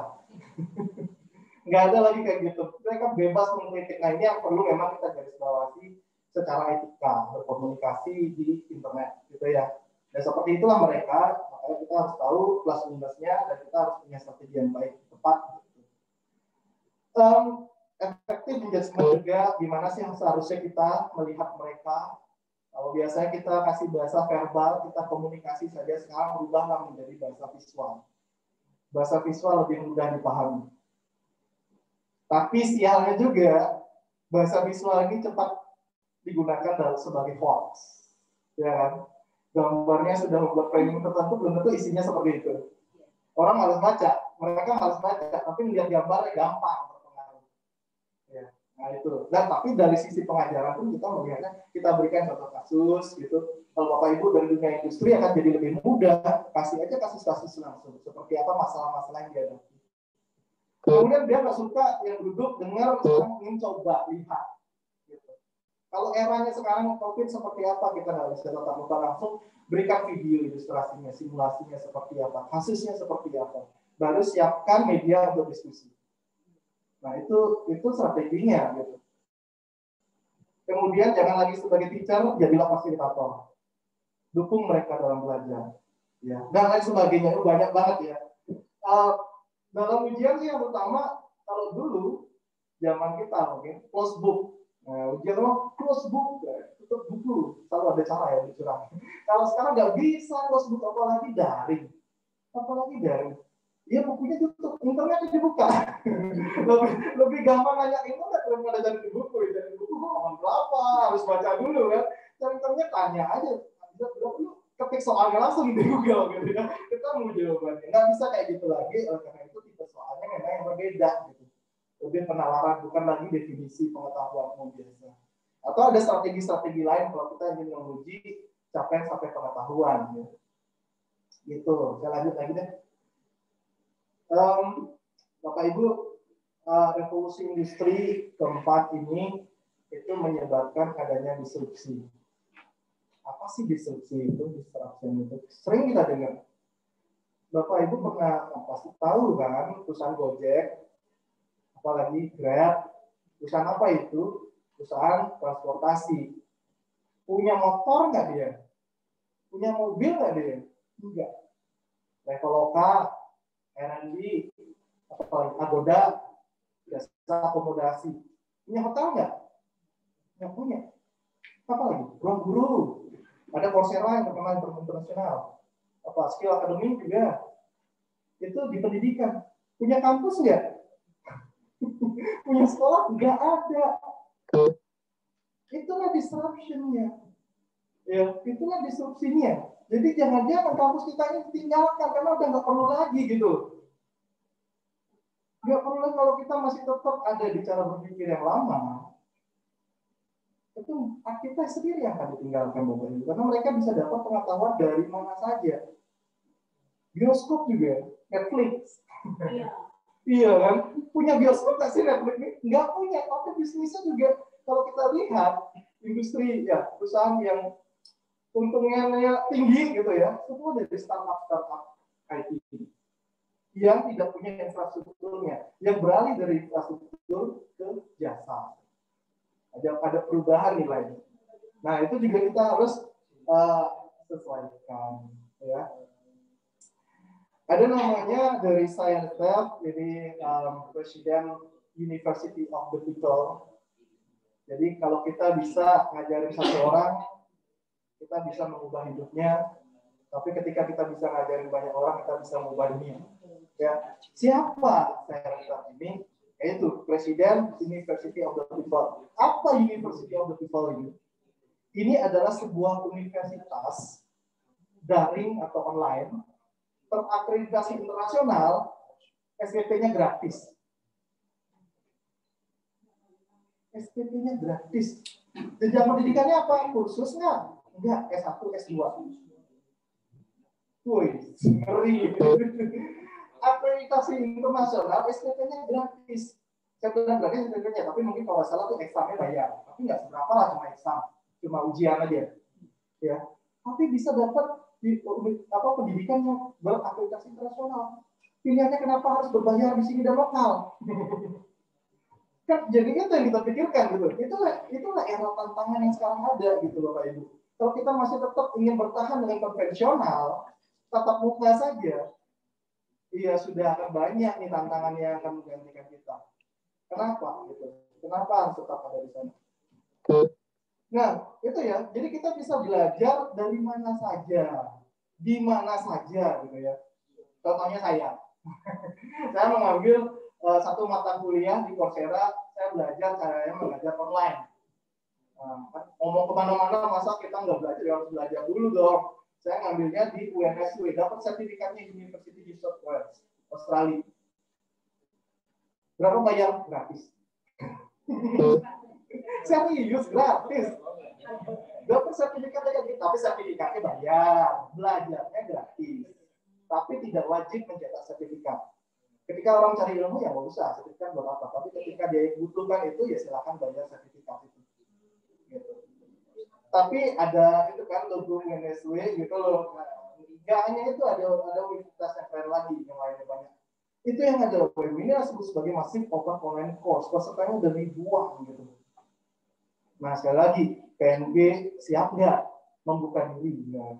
S3: Nggak ada lagi kayak gitu. Mereka bebas mengkritik. Nah ini yang perlu memang kita garis bawahi secara etika, berkomunikasi di internet, gitu ya. Dan seperti itulah mereka, makanya kita harus tahu plus minusnya dan kita harus punya strategi yang baik, tepat. Gitu. Efektif engagement juga, gimana sih yang seharusnya kita melihat mereka. Kalau biasanya kita kasih bahasa verbal, kita komunikasi saja, sekarang berubahlah menjadi bahasa visual. Bahasa visual lebih mudah dipahami. Tapi sialnya juga, bahasa visual ini cepat digunakan sebagai hoax. Ya kan? Gambarnya sudah membuat framing tertentu, belum tentu isinya seperti itu. Orang harus baca, mereka harus baca, tapi melihat gambarnya gampang terpengaruh. Ya. Nah itu. Dan tapi dari sisi pengajaran pun kita melihatnya, kita berikan contoh kasus gitu. Kalau Bapak Ibu dari dunia industri akan jadi lebih mudah, kasih aja kasus-kasus langsung. Seperti apa masalah-masalah yang dihadapi. Kemudian dia nggak suka yang duduk dengar, sekarang ingin coba lihat. Gitu. Kalau eranya sekarang COVID seperti apa, kita nggak bisa tatap muka langsung, berikan video ilustrasinya, simulasinya seperti apa, kasusnya seperti apa. Baru siapkan media untuk diskusi. Nah itu strateginya gitu. Kemudian jangan lagi sebagai teacher, jadilah fasilitator. Dukung mereka dalam belajar. Ya. Dan lain sebagainya, itu banyak banget ya. Dalam ujian sih yang utama, kalau dulu zaman kita mungkin close book. Nah, ujian close book, tutup buku, selalu ada cara ya dicurang. Kalau sekarang nggak bisa close book, apalagi daring. Iya, bukunya tutup, internetnya dibuka. lebih gampang nanya internet daripada cari di buku. Cari buku halaman berapa, harus baca dulu kan. Cari internet tanya aja. Ketik soalnya langsung di Google gitu ya. Kita mau jawabannya. Nggak bisa kayak gitu lagi, karena itu tipe soalnya memang yang berbeda gitu. Lebih penalaran, bukan lagi definisi pengetahuan umum biasa. Atau ada strategi-strategi lain kalau kita ingin menguji capaian sampai pengetahuan. Gitu. Saya lanjut lagi deh. Bapak Ibu, revolusi industri keempat ini itu menyebabkan adanya disrupsi. Apa sih disrupsi itu? Disruption itu sering kita dengar. Bapak Ibu pernah pasti tahu kan perusahaan Gojek, apalagi Grab, perusahaan apa itu? Perusahaan transportasi. Punya motor nggak dia? Punya mobil nggak dia? Enggak. Traveloka, R&D, Agoda, jasa akomodasi. Punya hotel nggak? Nggak punya. Apa lagi? Ruang guru. Ada Coursera yang terkenal internasional. Apa? Skill Academy juga. Itu di pendidikan. Punya kampus nggak? Punya sekolah? Nggak ada. Itulah disruption-nya. Ya, itulah disrupsinya. Jadi jangan-jangan kampus kita ini ditinggalkan karena udah nggak perlu lagi gitu. Nggak perlu lagi kalau kita masih tetap ada di cara berpikir yang lama. Itu kita sendiri yang akan ditinggalkan Bapak Ibu. Karena mereka bisa dapat pengetahuan dari mana saja. Bioskop juga, Netflix. Iya. Iya kan? Punya bioskop nggak sih Netflix ini? Nggak punya, tapi bisnisnya juga kalau kita lihat industri ya perusahaan yang untungnya tinggi gitu ya, semua dari startup IT yang tidak punya infrastrukturnya, yang beralih dari infrastruktur ke jasa. Ada perubahan nilai. Nah itu juga kita harus sesuaikan, ya. Ada namanya dari Science Lab, ini Presiden University of the People. Jadi kalau kita bisa ngajarin satu orang, kita bisa mengubah hidupnya. Tapi ketika kita bisa ngajarin banyak orang, kita bisa mengubah dunia. Ya, siapa Science Lab ini? Yaitu Presiden University of the People. Apa University of the People ini? Ini adalah sebuah universitas daring atau online terakreditasi internasional, SPP-nya gratis. SPP-nya gratis. Jenjang pendidikannya apa? Kursus nggak? Enggak, S1, S2. Woi, ngeri. Akreditasi internasional, SPP-nya gratis. Saya bilang gratis SPP-nya, tapi mungkin kalau salah tuh examnya bayar. Tapi nggak seberapa lah, cuma exam. Cuma ujian aja. Ya. Tapi bisa dapat pendidikan yang berakreditasi internasional. Pilihannya kenapa harus berbayar di sini dan lokal? Kan jadi itu yang kita pikirkan gitu. Itulah era tantangan yang sekarang ada gitu Bapak Ibu. Kalau kita masih tetap ingin bertahan dengan konvensional, tatap muka saja, iya sudah akan banyak nih tantangan yang akan menggantikan kita. Kenapa gitu? Kenapa harus tetap ada di sana? Nah, itu ya. Jadi kita bisa belajar dari mana saja, di mana saja, gitu ya. Contohnya saya mengambil satu mata kuliah di Coursera. Saya belajar caranya mengajar online. Ngomong kemana-mana, masa kita nggak belajar? Harus belajar dulu dong. Saya ngambilnya di UNSW, dapat sertifikatnya University of New South Wales, Australia. Berapa bayar? Gratis. Serius, gratis. Dapat sertifikatnya gitu, tapi sertifikatnya bayar, belajarnya gratis. Tapi tidak wajib mencetak sertifikat. Ketika orang cari ilmu ya nggak usah sertifikat buat apa. Tapi ketika dia butuhkan itu ya silakan bayar sertifikat itu. Gitu. Tapi ada itu kan logo UNSW gitu loh. Nggak hanya itu ada universitas yang keren lagi yang lainnya banyak. Itu yang ada ini disebut sebagai masif open online course. Pesertanya udah ribuan gitu. Nah sekali lagi PNB siap nggak membuka diri? Nah,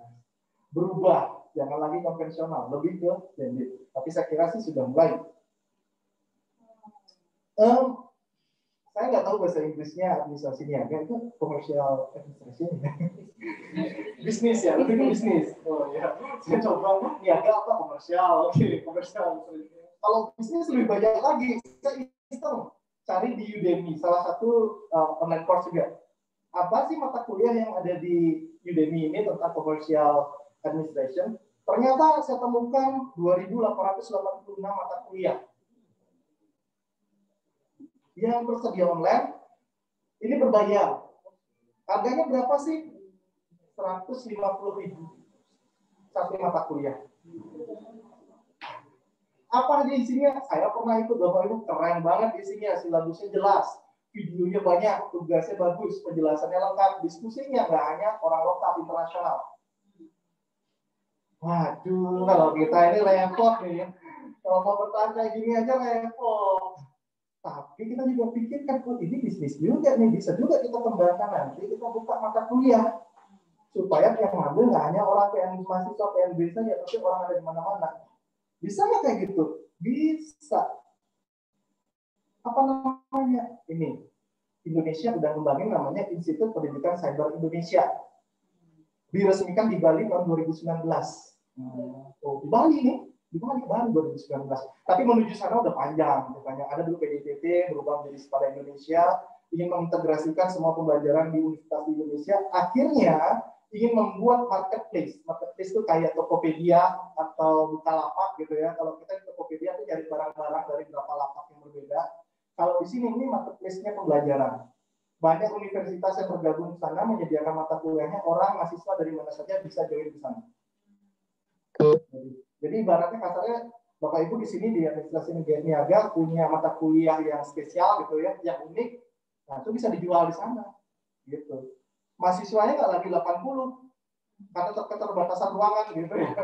S3: berubah, jangan lagi konvensional, lebih ke PNB. Tapi saya kira sih sudah mulai. Saya nggak tahu bahasa Inggrisnya administrasinya, itu commercial administration. Bisnis ya, lebih ke bisnis. Oh ya, saya coba niaga apa komersial, oke komersial. Kalau bisnis lebih banyak lagi, saya iseng cari di Udemy, salah satu online course juga. Apa sih mata kuliah yang ada di Udemy ini tentang commercial administration? Ternyata saya temukan 2.886 mata kuliah yang tersedia online. Ini berbayar. Harganya berapa sih? 150.000 satu mata kuliah. Apa aja isinya? Saya pernah ikut, Bapak Ibu, keren banget isinya, silabusnya jelas, videonya banyak, tugasnya bagus, penjelasannya lengkap, diskusinya nggak hanya orang lokal, internasional. Waduh, kalau kita ini repot nih, kalau mau bertahan kayak gini aja repot. Tapi kita juga pikirkan, oh ini bisnis juga nih, bisa juga kita kembangkan nanti, kita buka mata kuliah. Supaya yang ngambil nggak hanya orang mahasiswa PNB saja, tapi orang ada di mana-mana. Bisa nggak kayak gitu? Bisa. Apa namanya? Ini Indonesia udah ngembangin namanya Institut Pendidikan Cyber Indonesia. Diresmikan di Bali tahun 2019. Oh, di Bali nih, di Bali baru 2019. Tapi menuju sana udah panjang. Ada dulu PDTT berubah menjadi Sepada Indonesia, ingin mengintegrasikan semua pembelajaran di Universitas di Indonesia. Akhirnya ingin membuat marketplace. Marketplace itu kayak Tokopedia atau Bukalapak gitu ya. Kalau kita di Tokopedia itu cari barang-barang dari beberapa lapak yang berbeda. Kalau di sini ini marketplace-nya pembelajaran. Banyak universitas yang tergabung di sana menyediakan mata kuliahnya, orang mahasiswa dari mana saja bisa join di sana. Jadi ibaratnya kasarnya Bapak Ibu di sini di administrasi niaga punya mata kuliah yang spesial gitu ya, yang unik. Nah, itu bisa dijual di sana. Gitu. Mahasiswanya nggak lagi 80 karena keterbatasan ruangan gitu ya.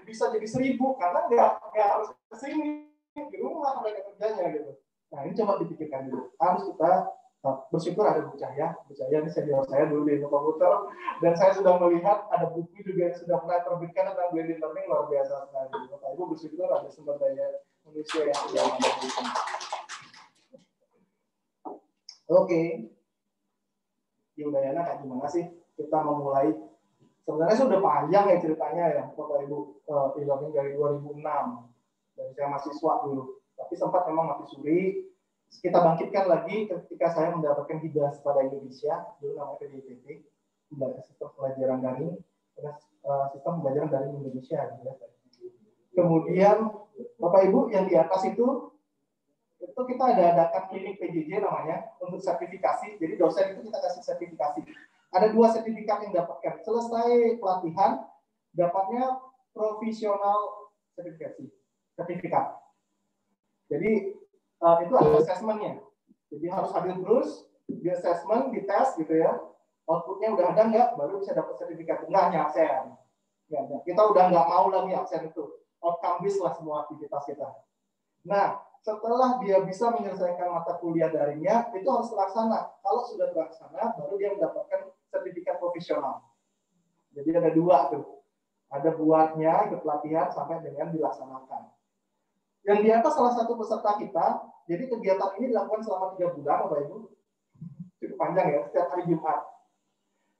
S3: Bisa jadi 1.000 karena nggak harus kesini di rumah mereka kerjanya gitu. Nah ini coba dipikirkan dulu. Harus kita bersyukur ada Bu Cahya. Bu Cahya ini senior saya dulu di Ilmu Komputer, dan saya sudah melihat ada buku juga yang sudah pernah terbitkan tentang blended learning, luar biasa sekali. Bapak Ibu bersyukur ada sumber daya manusia yang sudah ada di sini. Oke. Di Udayana kayak gimana sih kita memulai? Sebenarnya sudah panjang ya ceritanya ya Bapak Ibu, e-learning dari 2006 dari saya mahasiswa dulu, tapi sempat memang mati suri. Kita bangkitkan lagi ketika saya mendapatkan hibah pada Indonesia, dulu namanya PDIPT, sistem pembelajaran daring, sistem pembelajaran daring Indonesia. Kemudian Bapak Ibu yang di atas itu kita adakan klinik PJJ namanya untuk sertifikasi. Jadi dosen itu kita kasih sertifikasi. Ada 2 sertifikat yang dapatkan. Selesai pelatihan, dapatnya profesional sertifikat. Jadi itu ada assessment-nya. Jadi harus hadir terus, di assessment, di tes gitu ya. Outputnya udah ada nggak, baru bisa dapat sertifikat. Nggak hanya absen. Kita udah nggak mau lagi absen itu. Outcome based lah semua aktivitas kita. Nah, setelah dia bisa menyelesaikan mata kuliah daringnya, itu harus terlaksana. Kalau sudah terlaksana, baru dia mendapatkan sertifikat profesional. Jadi ada 2 tuh. Ada buatnya, ikut pelatihan, sampai dengan dilaksanakan. Yang di atas salah satu peserta kita, jadi kegiatan ini dilakukan selama 3 bulan, Bapak Ibu. Cukup panjang ya, setiap hari Jumat.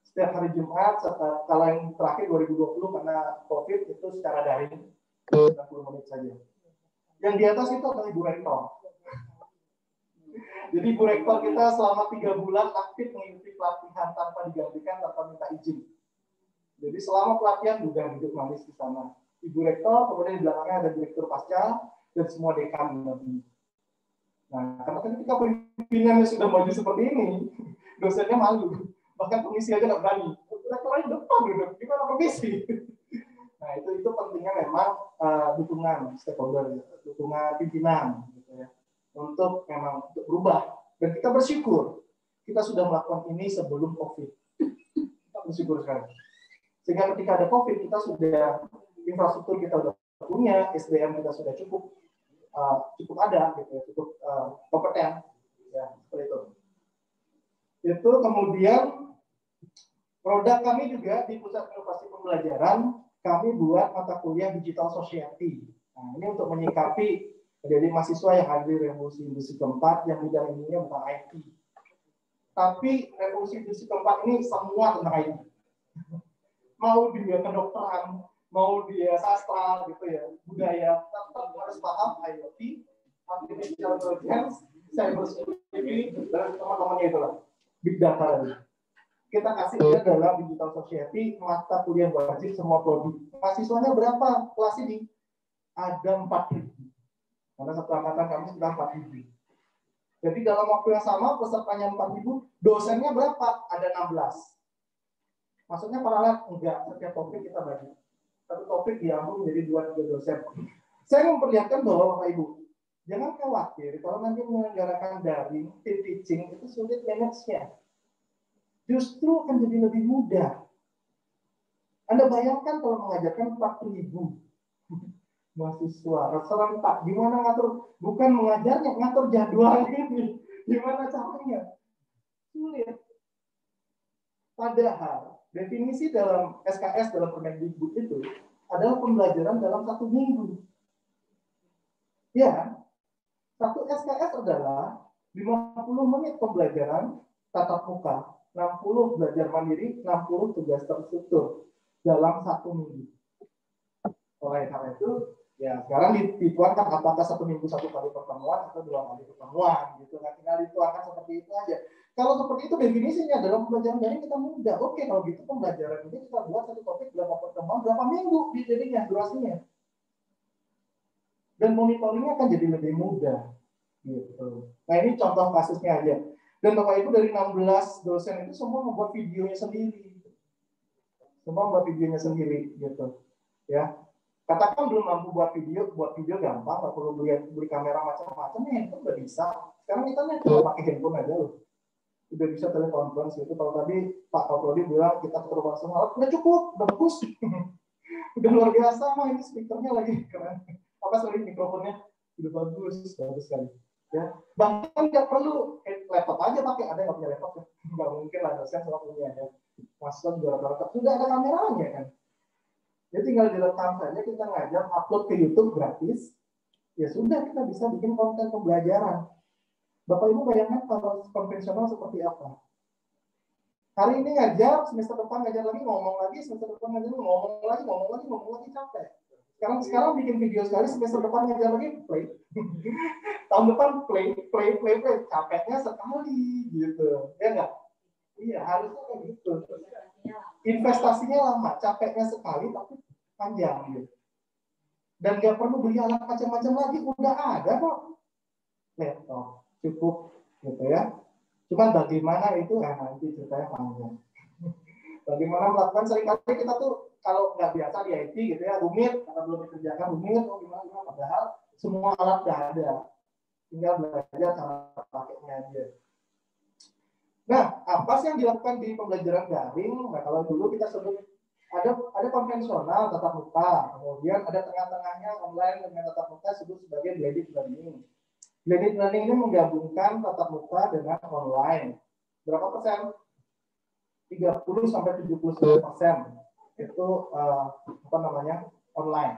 S3: Setiap hari Jumat, kalau yang terakhir 2020 karena COVID, itu secara daring, 90 menit saja. Yang di atas itu adalah Ibu Rektor. Jadi Ibu Rektor kita selama 3 bulan aktif mengikuti pelatihan tanpa digantikan, tanpa minta izin. Jadi selama pelatihan juga duduk manis di sana. Ibu Rektor, kemudian di belakangnya ada Direktur Pasca, dan semua dekan. Nah, karena ketika pimpinannya sudah maju seperti ini, dosennya malu. Bahkan komisi aja nggak berani. Rektornya depan duduk, gimana komisi? Nah, itu pentingnya memang dukungan stakeholder, dukungan pimpinan gitu ya, untuk memang untuk berubah. Dan kita bersyukur kita sudah melakukan ini sebelum COVID. Kita bersyukur sekali. Sehingga ketika ada COVID, kita sudah infrastruktur kita sudah punya, SDM kita sudah cukup ada, gitu, cukup kompeten, ya seperti itu. Itu kemudian produk kami juga di Pusat Inovasi Pembelajaran. Kami buat mata kuliah Digital Society. Nah, ini untuk menyikapi dari mahasiswa yang hadir revolusi industri keempat yang bidang ininya bukan IT. Tapi revolusi industri keempat ini semua tentang IT. mau dia kedokteran, mau dia sastra gitu ya, budaya, tetap harus paham IoT, artificial intelligence, cybersecurity, dan teman-temannya itulah, big data tadi. Kita kasih dia dalam digital society, mata kuliah wajib semua prodi. Mahasiswanya berapa kelas ini? Ada 4.000. Karena satu angkatan kami sudah 4.000. Jadi dalam waktu yang sama pesertanya 4.000, dosennya berapa? Ada 16. Maksudnya paralel? Enggak, setiap topik kita bagi. Satu topik diambil menjadi 2-3 dosen. Saya memperlihatkan bahwa Bapak Ibu, jangan khawatir kalau nanti menyelenggarakan daring, tim teaching itu sulit manage-nya. Justru akan jadi lebih mudah. Anda bayangkan kalau mengajarkan 4.000 mahasiswa, serentak, gimana ngatur, bukan mengajarnya, ngatur jadwal ini, gimana caranya? Sulit. Padahal, definisi dalam SKS, dalam Permendikbud itu, adalah pembelajaran dalam 1 minggu. Ya, satu SKS adalah 50 menit pembelajaran tatap muka, 60 belajar mandiri, 60 tugas terstruktur dalam 1 minggu. Oleh karena itu, ya sekarang dituangkan apakah 1 minggu 1 kali pertemuan atau 2 kali pertemuan, gitu. Nah, tinggal dituangkan seperti itu aja. Kalau seperti itu definisinya dalam pembelajaran daring kita mudah. Oke, kalau gitu pembelajaran ini kita buat satu topik berapa pertemuan, berapa minggu jadinya durasinya. Dan monitoringnya akan jadi lebih mudah. Gitu. Nah, ini contoh kasusnya aja. Dan Bapak Ibu dari 16 dosen itu semua membuat videonya sendiri. Semua membuat videonya sendiri gitu. Ya. Katakan belum mampu buat video gampang, nggak perlu beli kamera macam-macam, handphone udah bisa. Sekarang kita nih cuma pakai handphone aja loh. Udah bisa telekonferensi itu. Kalau tadi Pak Kapolri bilang kita terus semua, udah cukup, udah bagus. Udah luar biasa, mah ini speakernya lagi keren. Mikrofonnya udah bagus sekali. Ya, bahkan nggak perlu laptop aja pakai, ada nggak punya laptop ya? Nggak mungkin lah dosen semua punya ya. Masuk juga rata-rata sudah ada kameranya kan. Jadi tinggal direkam saja, kita ngajar, upload ke YouTube gratis. Ya sudah, kita bisa bikin konten pembelajaran. Bapak Ibu bayangkan kalau konvensional seperti apa? Hari ini ngajar, semester depan ngajar lagi, ngomong lagi, semester depan ngajar lagi, ngomong lagi capek. Sekarang bikin video sekali, semester depan ngajar lagi, play. Tahun depan play. Capeknya sekali, gitu. Ya enggak? Iya, harusnya kayak gitu. Investasinya lama, capeknya sekali, tapi panjang, gitu. Dan nggak perlu beli alat macam-macam lagi, udah ada kok. Laptop, cukup, gitu ya. Cuman bagaimana itu, nanti ceritanya panjang. Bagaimana melakukan, seringkali kita tuh, kalau nggak biasa di IT gitu ya, rumit, karena belum dikerjakan rumit, gimana, padahal semua alat udah ada. Tinggal belajar cara pakainya aja. Nah, apa sih yang dilakukan di pembelajaran daring? Nah, kalau dulu kita sebut ada konvensional tatap muka, kemudian ada tengah-tengahnya online dengan tatap muka disebut sebagai blended learning. Blended learning ini menggabungkan tatap muka dengan online. Berapa persen? 30-79% itu online.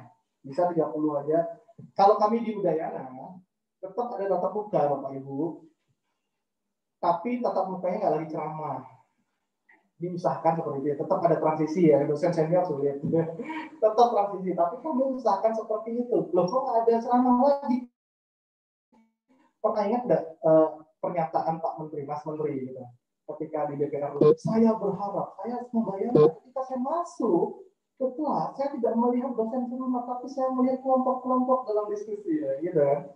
S3: Bisa 30 aja. Kalau kami di Udayana tetap ada tatap muka Bapak Ibu. Tapi tatap mukanya nggak lagi ceramah. Diusahakan seperti itu. Tetap ada transisi ya, dosen senior sulit. Tetap transisi, tapi kami usahakan seperti itu. Loh, kok nggak ada ceramah lagi? Pernah ingat nggak pernyataan Pak Menteri, Mas Menteri gitu? Ketika di DPR, saya berharap, saya membayangkan ketika saya masuk ke kelas, saya tidak melihat dosen semua, tapi saya melihat kelompok-kelompok dalam diskusi, ya, gitu kan?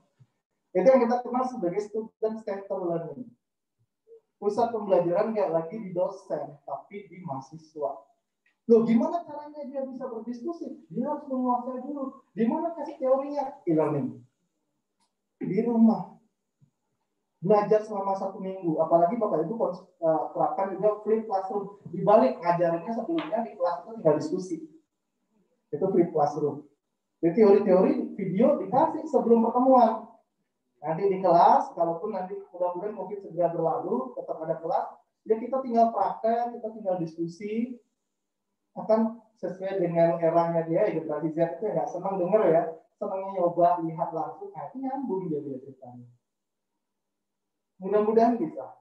S3: Itu yang kita kenal sebagai student-centered learning. Pusat pembelajaran nggak lagi di dosen, tapi di mahasiswa. Loh, gimana caranya dia bisa berdiskusi? Dia harus menguasai dulu. Gimana kasih teorinya? E-learning. Di rumah. Belajar selama 1 minggu, apalagi Bapak Ibu terapkan juga flip classroom. Di balik ngajarnya sebelumnya di kelas itu tinggal diskusi. Itu flip classroom. Jadi teori-teori video dikasih sebelum pertemuan. Nanti di kelas, kalaupun nanti mudah-mudahan COVID segera berlalu, tetap ada kelas, ya kita tinggal praktek, kita tinggal diskusi, akan sesuai dengan eranya dia, generasi Z itu nggak senang denger ya, senangnya nyoba, lihat langsung, nah itu nyambung jadi ceritanya. Mudah-mudahan bisa.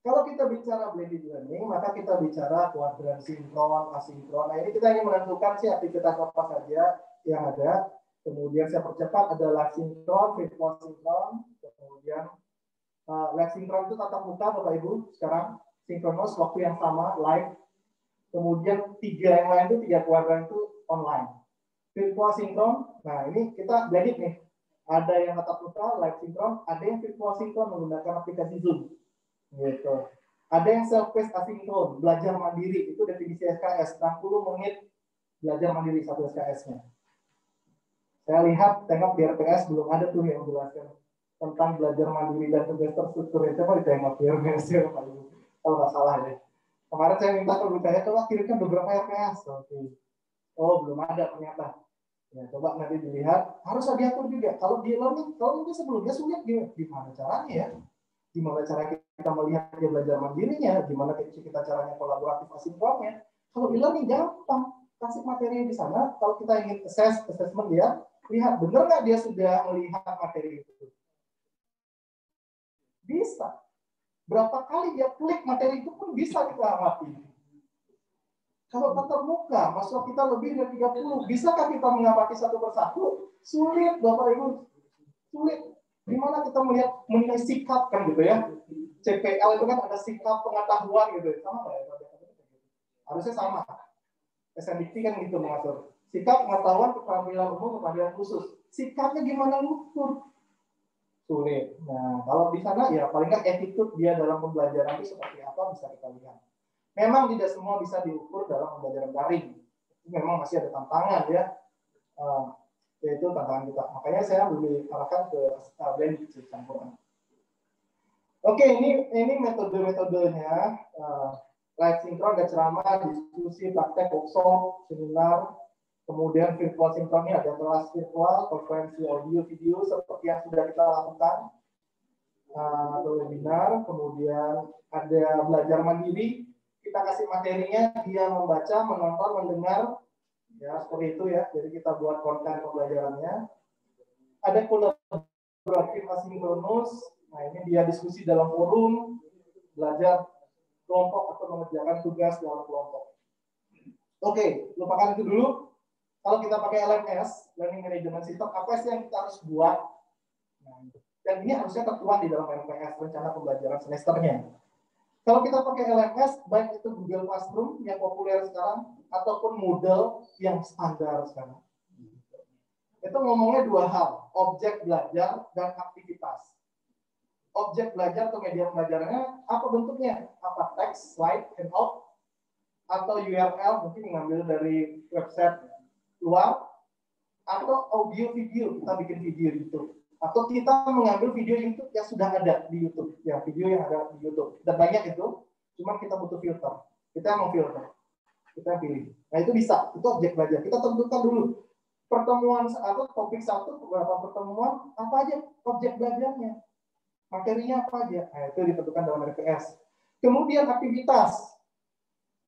S3: Kalau kita bicara blended learning, maka kita bicara kuadran sinkron, asinkron. Nah, ini kita ingin menentukan sih aktivitas apa saja yang ada. Kemudian saya percepat ada live sinkron, virtual sinkron. Kemudian live sinkron itu tatap muka Bapak Ibu. Sekarang sinkronos waktu yang sama, live. Kemudian tiga yang lain itu, tiga kuadran itu online. Virtual sinkron, nah ini kita blended nih. Ada yang tatap muka, live sinkron, ada yang virtual sinkron menggunakan aplikasi Zoom. Gitu. Ada yang self-paced asinkron, belajar mandiri, itu definisi SKS, 60 menit belajar mandiri satu SKS-nya. Saya lihat, tengok di RPS belum ada tuh yang menjelaskan tentang belajar mandiri dan tugas terstruktur. Coba ditengok di RPS ya, Pak Ibu. Kalau nggak salah ya. Kemarin saya minta ke saya, coba kirimkan beberapa RPS. Oke. Oh, belum ada ternyata. Ya, coba nanti dilihat. Harus diatur juga. Kalau di learning, kalau mungkin sebelumnya sulit, gimana caranya ya? Gimana cara kita melihat dia belajar mandirinya, gimana kita caranya kolaboratif asinkronnya. Kalau e-learning gampang, kasih materi di sana. Kalau kita ingin assessment dia, lihat benar nggak dia sudah melihat materi itu. Bisa. Berapa kali dia klik materi itu pun bisa kita amati. Kalau tatap muka, mahasiswa kita lebih dari 30, bisakah kita mengamati satu persatu? Sulit, Bapak Ibu. Sulit. Gimana kita menilai sikap kan gitu ya? CPL itu kan ada sikap pengetahuan gitu. Sama nggak ya? Harusnya sama. SNDT kan gitu mengatur. Sikap pengetahuan, keterampilan umum, keterampilan khusus. Sikapnya gimana ngukur? Sulit. Nah, kalau di sana ya paling nggak attitude dia dalam pembelajaran itu seperti apa bisa kita lihat. Memang tidak semua bisa diukur dalam pembelajaran daring. Itu memang masih ada tantangan ya. Yaitu tantangan kita. Makanya saya lebih arahkan ke blended campuran. Oke, ini metode-metodenya. Live sinkron, ada ceramah, diskusi, praktek, workshop, seminar. Kemudian virtual sinkron ini ada kelas virtual, konferensi audio, video seperti yang sudah kita lakukan. Atau webinar. Kemudian ada belajar mandiri. Kita kasih materinya, dia membaca, menonton, mendengar. Ya, seperti itu ya. Jadi kita buat konten pembelajarannya. Ada kolaboratif asinkronus. Nah, ini dia diskusi dalam forum, belajar kelompok atau mengerjakan tugas dalam kelompok. Oke, lupakan itu dulu. Kalau kita pakai LMS, Learning Management System, apa sih yang kita harus buat? Nah, dan ini harusnya tertuang di dalam LMS, rencana pembelajaran semesternya. Kalau kita pakai LMS, baik itu Google Classroom yang populer sekarang, ataupun Moodle yang standar sekarang. Itu ngomongnya dua hal, objek belajar dan aktivitas. Objek belajar atau media pembelajarannya, apa bentuknya? Apa teks, slide, handout, atau URL, mungkin mengambil dari website luar, atau audio video, kita bikin video di YouTube. Atau kita mengambil video YouTube yang sudah ada di YouTube, ya video yang ada di YouTube. Dan banyak itu, cuma kita butuh filter. Kita mau filter, kita pilih. Nah itu bisa, itu objek belajar. Kita tentukan dulu pertemuan atau topik satu, beberapa pertemuan, apa aja objek belajarnya, materinya apa aja. Nah itu ditentukan dalam RPS. Kemudian aktivitas.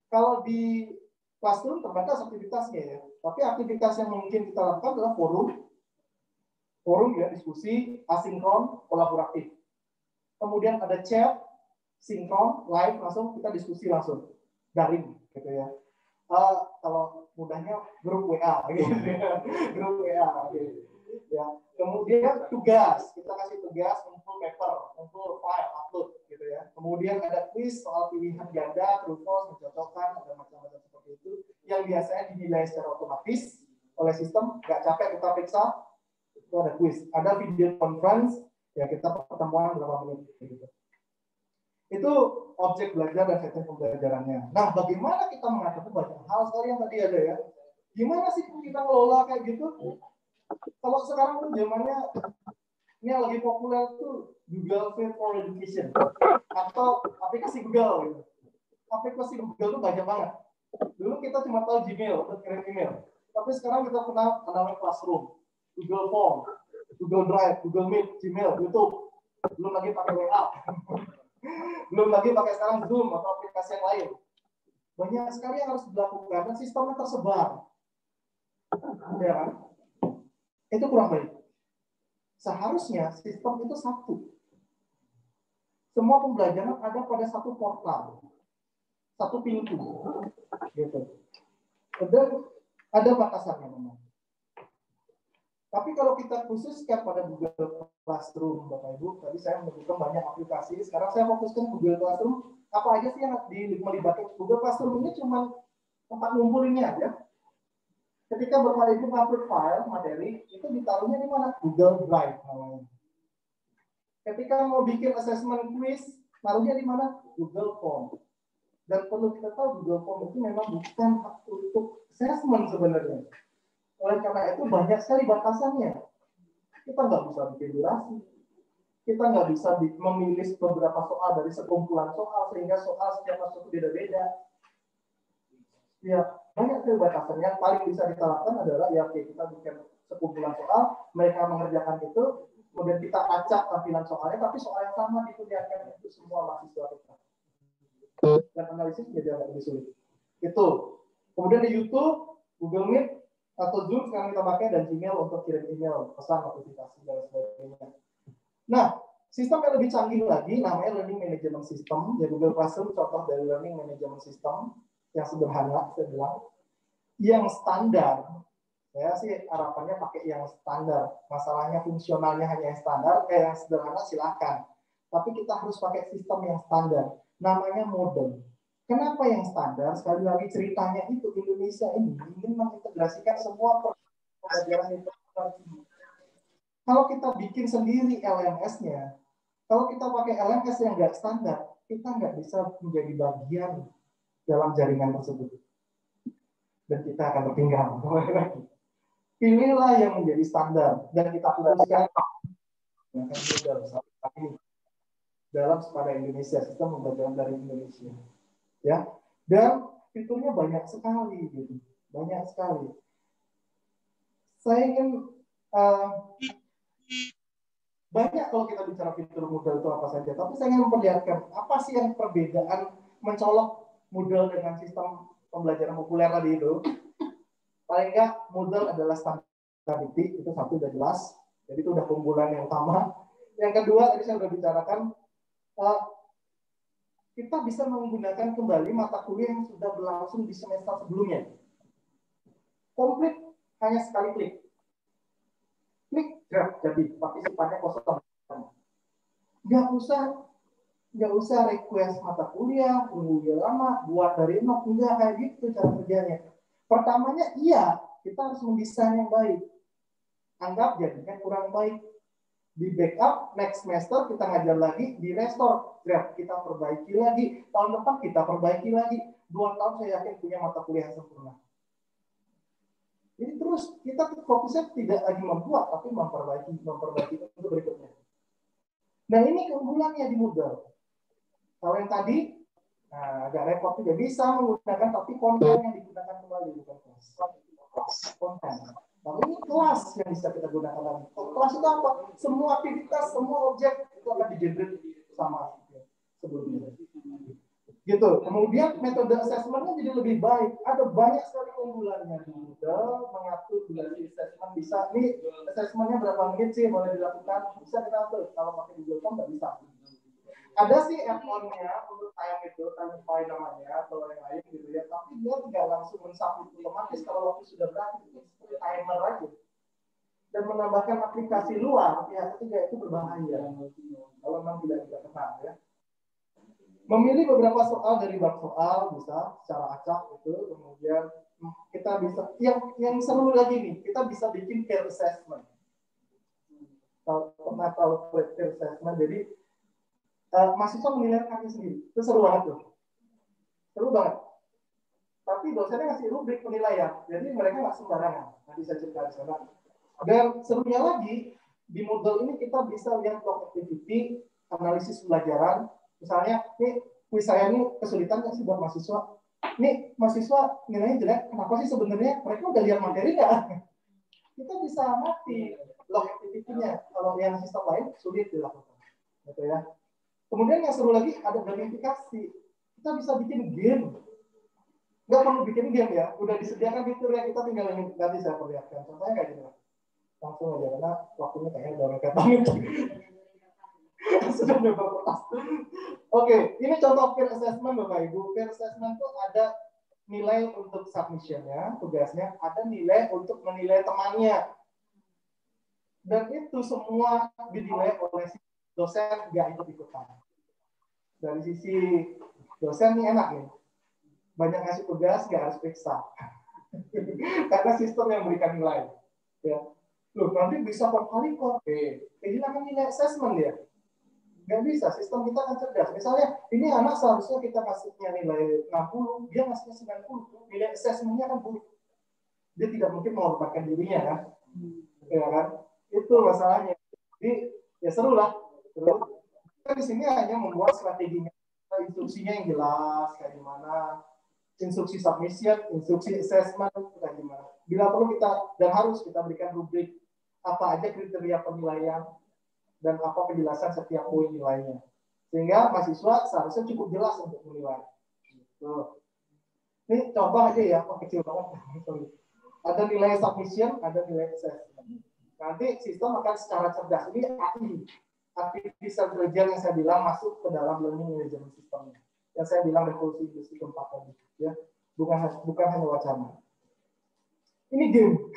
S3: Kalau di Classroom terbatas aktivitasnya ya, tapi aktivitas yang mungkin kita lakukan adalah forum ya, diskusi, asinkron, kolaboratif. Kemudian ada chat, sinkron, live, langsung kita diskusi langsung, daring gitu ya. Kalau mudahnya grup WA gitu ya. Grup WA gitu. Ya. Kemudian tugas, kita kasih tugas ngumpul paper, ngumpul file, upload gitu ya. Kemudian ada quiz soal pilihan ganda, true false, mencocokkan, ada macam-macam seperti itu yang biasanya dinilai secara otomatis oleh sistem, nggak capek kita periksa. Itu ada quiz, ada video conference, ya kita pertemuan berapa menit gitu. Itu objek belajar dan setting pembelajarannya. Nah, bagaimana kita mengatur banyak hal sekali yang tadi ada ya. Gimana sih kita ngelola kayak gitu? Kalau sekarang tuh zamannya ini yang lagi populer tuh Google for Education atau aplikasi Google gitu. Aplikasi Google tuh banyak banget. Dulu kita cuma tahu Gmail untuk kirim email, tapi sekarang kita kenal namanya Classroom, Google Form, Google Drive, Google Meet, Gmail, YouTube. Belum lagi pakai WA. Belum lagi pakai sekarang Zoom atau aplikasi yang lain. Banyak sekali yang harus dilakukan dan sistemnya tersebar. Ya kan? Itu kurang baik. Seharusnya sistem itu satu. semua pembelajaran ada pada satu portal, satu pintu, gitu. Dan ada batasannya memang. Tapi kalau kita khususkan pada Google Classroom, Bapak Ibu, tadi saya menyebutkan banyak aplikasi. Sekarang saya fokuskan Google Classroom. Apa aja sih yang melibatkan Google Classroom ini? Cuma tempat ngumpulinnya aja. Ketika Bapak Ibu upload file materi, itu ditaruhnya di mana? Google Drive namanya. Ketika mau bikin assessment quiz, taruhnya di mana? Google Form. Dan perlu kita tahu Google Form itu memang bukan untuk assessment sebenarnya. Oleh karena itu banyak sekali batasannya. Kita nggak bisa bikin durasi. Kita nggak bisa memilih beberapa soal dari sekumpulan soal sehingga soal setiap masuk beda-beda. Ya, banyak sekali batasannya. Yang paling bisa kita lakukan adalah ya oke, kita bikin sekumpulan soal, mereka mengerjakan itu, kemudian kita acak tampilan soalnya, tapi soal yang sama diperlihatkan itu semua mahasiswa kita. Dan analisis jadi agak lebih sulit. Itu. Kemudian di YouTube, Google Meet, atau Zoom sekarang kita pakai, dan Gmail untuk kirim email, pesan, notifikasi, dan sebagainya. Nah, sistem yang lebih canggih lagi namanya Learning Management System. Ya, Google Classroom contoh dari Learning Management System yang sederhana, saya bilang. Yang standar, saya sih harapannya pakai yang standar. Masalahnya fungsionalnya hanya yang standar, yang sederhana silahkan. Tapi kita harus pakai sistem yang standar. Namanya modern. Kenapa yang standar? Sekali lagi ceritanya itu Indonesia ini ingin mengintegrasikan semua pelajaran itu. Kalau kita bikin sendiri LMS-nya, kalau kita pakai LMS yang nggak standar, kita nggak bisa menjadi bagian dalam jaringan tersebut. Dan kita akan tertinggal. Pilihlah yang menjadi standar dan kita putuskan dalam Sepada Indonesia, sistem pembelajaran dari Indonesia. Ya, dan fiturnya banyak sekali, gitu, banyak sekali. Saya ingin banyak kalau kita bicara fitur Moodle itu apa saja, tapi saya ingin memperlihatkan apa sih yang perbedaan mencolok Moodle dengan sistem pembelajaran populer tadi itu. Paling nggak Moodle adalah standarity, itu satu udah jelas, jadi itu udah keunggulan yang utama. Yang kedua tadi saya sudah bicarakan. Kita bisa menggunakan kembali mata kuliah yang sudah berlangsung di semester sebelumnya. Komplit hanya sekali klik. Klik, jadi partisipannya kosong. Nggak usah request mata kuliah, tunggu lama, buat dari nol, enggak kayak gitu cara kerjanya. Pertamanya iya, kita harus mendesain yang baik. Anggap jadinya kurang baik. Di backup, next semester kita ngajar lagi, di restore, kita perbaiki lagi, tahun depan kita perbaiki lagi, 2 tahun saya yakin punya mata kuliah yang sempurna. Jadi terus kita fokusnya tidak lagi membuat, tapi memperbaiki untuk berikutnya. Nah ini keunggulannya di Moodle. Kalau yang tadi, agak repot juga, bisa menggunakan, tapi konten yang digunakan kembali, bukan konten. Tapi ini kelas yang bisa kita gunakan lagi. Kelas itu apa? Semua aktivitas, semua objek itu akan di-generate sama sebelumnya. Gitu. Kemudian metode assessment-nya jadi lebih baik. Ada banyak sekali keunggulannya. Moodle mengatur durasi assessment. Bisa, nih assessment-nya berapa menit sih boleh dilakukan? Bisa kita atur. Kalau pakai Google Form nggak bisa. Ada sih add-on-nya untuk time file namanya atau yang lain gitu ya, tapi dia nggak langsung mensubmit otomatis kalau waktu sudah berakhir, itu seperti timer aja. Dan menambahkan aplikasi luar pihak ketiga itu berbahaya kalau memang tidak kenal ya. Memilih beberapa soal dari bank soal bisa secara acak gitu, kemudian kita bisa yang seru lagi nih, kita bisa bikin peer assessment. Kalau pernah tahu peer assessment, jadi mahasiswa menilai karya sendiri. Itu seru banget tuh. Seru banget. Tapi dosennya ngasih rubrik penilaian. Jadi mereka nggak sembarangan. Nanti saya cerita di sana. Dan serunya lagi, di Moodle ini kita bisa lihat log activity, analisis pelajaran. Misalnya, nih kuis saya ini kesulitan nggak sih buat mahasiswa? Nih mahasiswa nilainya jelek. Kenapa sih sebenarnya? Mereka udah lihat materi nggak? Kita bisa mati log activity-nya. Kalau yang sistem lain sulit dilakukan. Gitu ya. Kemudian yang seru lagi ada gamifikasi. Kita bisa bikin game. Nggak perlu bikin game ya. Udah disediakan fiturnya, kita tinggal nanti saya perlihatkan. Contohnya kayak gini. Langsung aja, karena waktunya kayaknya udah mepet banget. Sudah nyoba kertas. Oke, ini contoh peer assessment Bapak Ibu. Peer assessment itu ada nilai untuk submission-nya, tugasnya, ada nilai untuk menilai temannya. Dan itu semua dinilai oleh si dosen, nggak ikut-ikutan. Dari sisi dosen ini enak nih. Banyak ngasih tugas, nggak harus periksa. Karena sistem yang memberikan nilai. Ya. Loh, nanti bisa per kali kok. Kehilangan nilai assessment ya. Nggak bisa, sistem kita kan cerdas. Misalnya, ini anak seharusnya kita kasihnya nilai 60, dia ngasihnya 90. Nilai assessment-nya kan buruk. Dia tidak mungkin mengorbankan dirinya kan. Ya kan? Itu masalahnya. Jadi, ya seru lah. Kita di sini hanya membuat strateginya, instruksinya yang jelas, kayak gimana. Instruksi submission, instruksi assessment, kayak gimana. Bila perlu kita, dan harus kita berikan rubrik apa aja kriteria penilaian, dan apa penjelasan setiap poin nilainya. Sehingga mahasiswa seharusnya cukup jelas untuk menilai. Gitu. Ini contoh aja ya, kecil banget. Ada nilai submission, ada nilai assessment. Nanti sistem akan secara cerdas. Ini artificial intelligence yang saya bilang masuk ke dalam learning management systemnya. Yang saya bilang revolusi industri keempat tadi. Ya. Bukan hanya wacana. Ini game.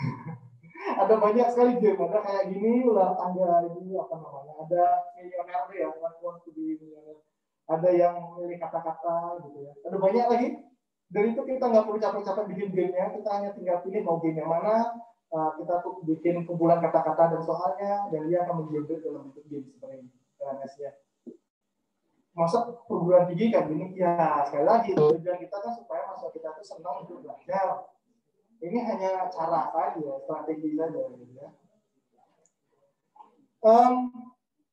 S3: Ada banyak sekali game, ada kayak gini, ular tangga ini apa namanya, ada milioner ya, want to be millionaire. Ada yang milih kata-kata gitu ya, ada banyak lagi. Dari itu kita nggak perlu capek-capek bikin gamenya, kita hanya tinggal pilih mau game yang mana, kita tuh bikin kumpulan kata-kata dan soalnya, dan dia akan menjadi dalam bentuk game seperti ini, LMS-nya. Masa perguruan tinggi kayak gini, ya sekali lagi tujuan kita kan supaya mahasiswa kita tuh senang untuk belajar. Ini hanya cara saja, strategi saja, gitu ya.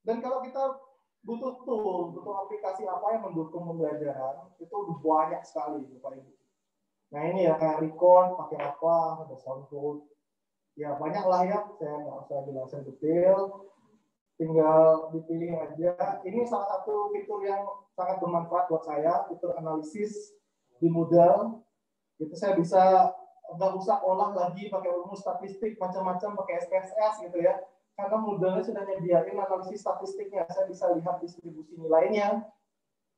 S3: Dan kalau kita butuh tool, butuh aplikasi apa yang mendukung pembelajaran, itu banyak sekali, Bapak Ibu. Nah ini ya kayak record, pakai apa, ada SoundCloud, ya banyak lah ya. Saya nggak usah jelasin detail, tinggal dipilih aja. Ini salah satu fitur yang sangat bermanfaat buat saya, fitur analisis di Moodle. Itu saya bisa nggak usah olah lagi pakai rumus statistik macam-macam pakai SPSS gitu ya, karena Moodle-nya sudah nyediain analisis statistiknya. Saya bisa lihat distribusi nilainya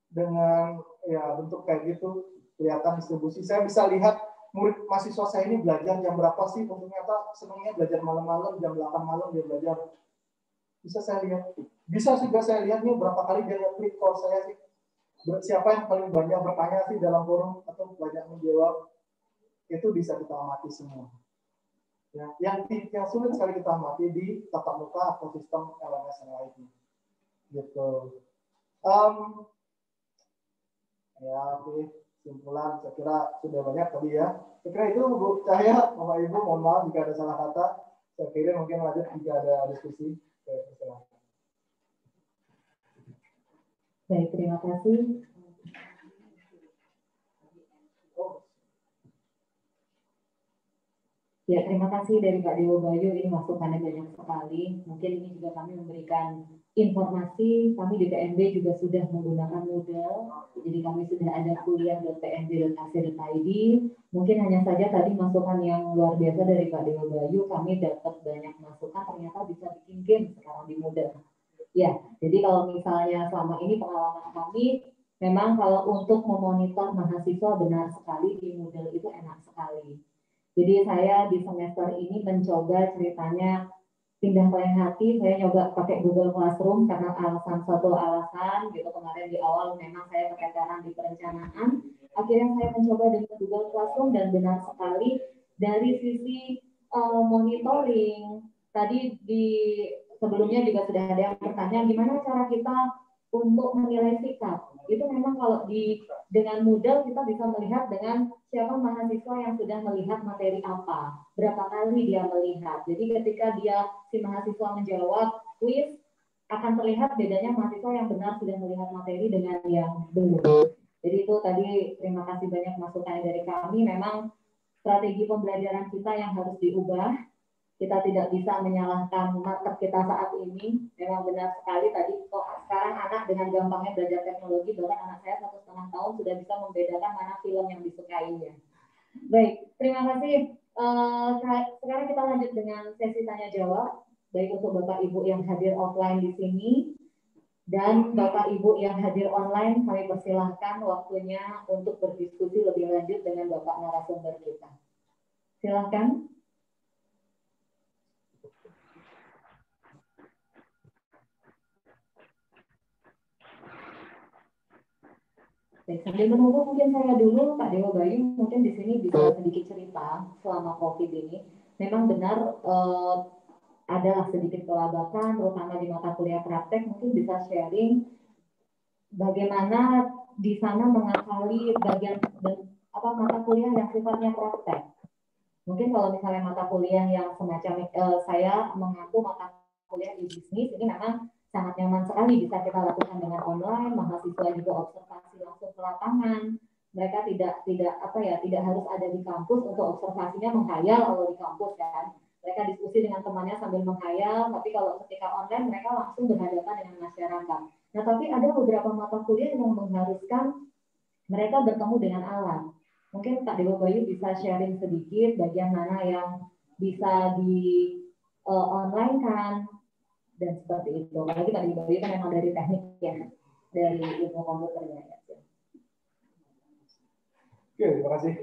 S3: dengan ya bentuk kayak gitu, kelihatan distribusi. Saya bisa lihat murid mahasiswa saya ini belajar jam berapa sih, ternyata senangnya belajar malam-malam, jam 8 malam dia belajar. Bisa saya lihat. Bisa juga saya lihat nih berapa kali dia klik call saya sih, siapa yang paling banyak bertanya sih dalam forum atau banyak menjawab. Itu bisa kita amati semua. Ya, yang sulit sekali kita amati di tatap muka atau sistem LMS yang lainnya. Gitu. Ya, oke. Simpulan, saya kira sudah banyak tadi ya. Saya kira itu Bu Cahya, Bapak Ibu, mohon maaf jika ada salah kata. Saya kira mungkin lanjut jika ada diskusi.
S1: Baik, terima kasih. Ya, terima kasih dari Pak Dewo Bayu, ini masukannya banyak sekali. Mungkin ini juga kami memberikan informasi, kami di PNB juga sudah menggunakan Moodle, jadi kami sudah ada kuliah.pnb.ac.id. Mungkin hanya saja tadi masukan yang luar biasa dari Pak Dewo Bayu, kami dapat banyak masukan, ternyata bisa bikin game sekarang di Moodle. Ya, jadi kalau misalnya selama ini pengalaman kami, memang kalau untuk memonitor mahasiswa benar sekali di Moodle itu enak sekali. Jadi saya di semester ini mencoba ceritanya pindah ke lain hati, saya nyoba pakai Google Classroom karena satu alasan gitu. Kemarin di awal memang saya keteteran di perencanaan, akhirnya saya mencoba dengan Google Classroom dan benar sekali dari sisi monitoring. Tadi di sebelumnya juga sudah ada yang bertanya gimana cara kita untuk menilai sikap. Itu memang kalau dengan Moodle kita bisa melihat dengan siapa mahasiswa yang sudah melihat materi apa, berapa kali dia melihat. Jadi ketika si mahasiswa menjawab kuis, akan terlihat bedanya mahasiswa yang benar sudah melihat materi dengan yang belum. Jadi itu tadi terima kasih banyak masukan dari kami. Memang strategi pembelajaran kita yang harus diubah. Kita tidak bisa menyalahkan market kita saat ini. Memang benar sekali tadi kok sekarang anak dengan gampangnya belajar teknologi, bahkan anak saya 1,5 tahun sudah bisa membedakan mana film yang disukainya. Baik, terima kasih. Sekarang kita lanjut dengan sesi tanya jawab, baik untuk Bapak Ibu yang hadir offline di sini Dan Bapak Ibu yang hadir online, kami persilahkan waktunya untuk berdiskusi lebih lanjut dengan Bapak narasumber kita. Silahkan. Sambil menunggu mungkin saya dulu, Pak Dewa Bayu mungkin di sini bisa sedikit cerita selama COVID ini. Memang benar adalah sedikit kelabakan, terutama di mata kuliah praktek. Mungkin bisa sharing bagaimana di sana mengakali bagian mata kuliah yang sifatnya praktek. Mungkin kalau misalnya mata kuliah yang semacam saya mengaku mata kuliah di bisnis ini memang sangat nyaman sekali bisa kita lakukan dengan online, mahasiswa juga observasi langsung ke lapangan. Mereka tidak harus ada di kampus untuk observasinya menghayal kalau di kampus kan. Mereka diskusi dengan temannya sambil menghayal, tapi kalau ketika online mereka langsung berhadapan dengan masyarakat. Nah, tapi ada beberapa mata kuliah yang mengharuskan mereka bertemu dengan alat. Mungkin Pak Dewa Bayu bisa sharing sedikit bagian mana yang bisa di online kan, dan seperti itu. Apalagi Pak Dewa Bayu kan memang dari teknik ya, dari ilmu komputernya.
S3: Oke, terima kasih.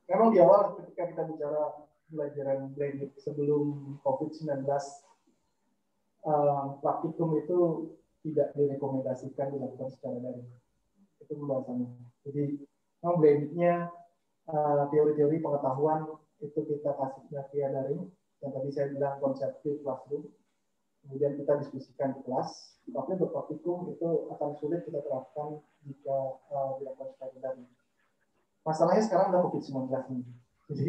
S3: Memang di awal ketika kita bicara pelajaran blended sebelum COVID-19, praktikum itu tidak direkomendasikan dilakukan secara daring. Itu pembahasannya. Jadi memang blendednya teori-teori pengetahuan itu kita kasihnya via daring. Yang tadi saya bilang konseptif classroom. Kemudian kita diskusikan di kelas. Tapi untuk praktikum itu akan sulit kita terapkan jika dilakukan secara daring. Masalahnya sekarang ada COVID-19 ini. Jadi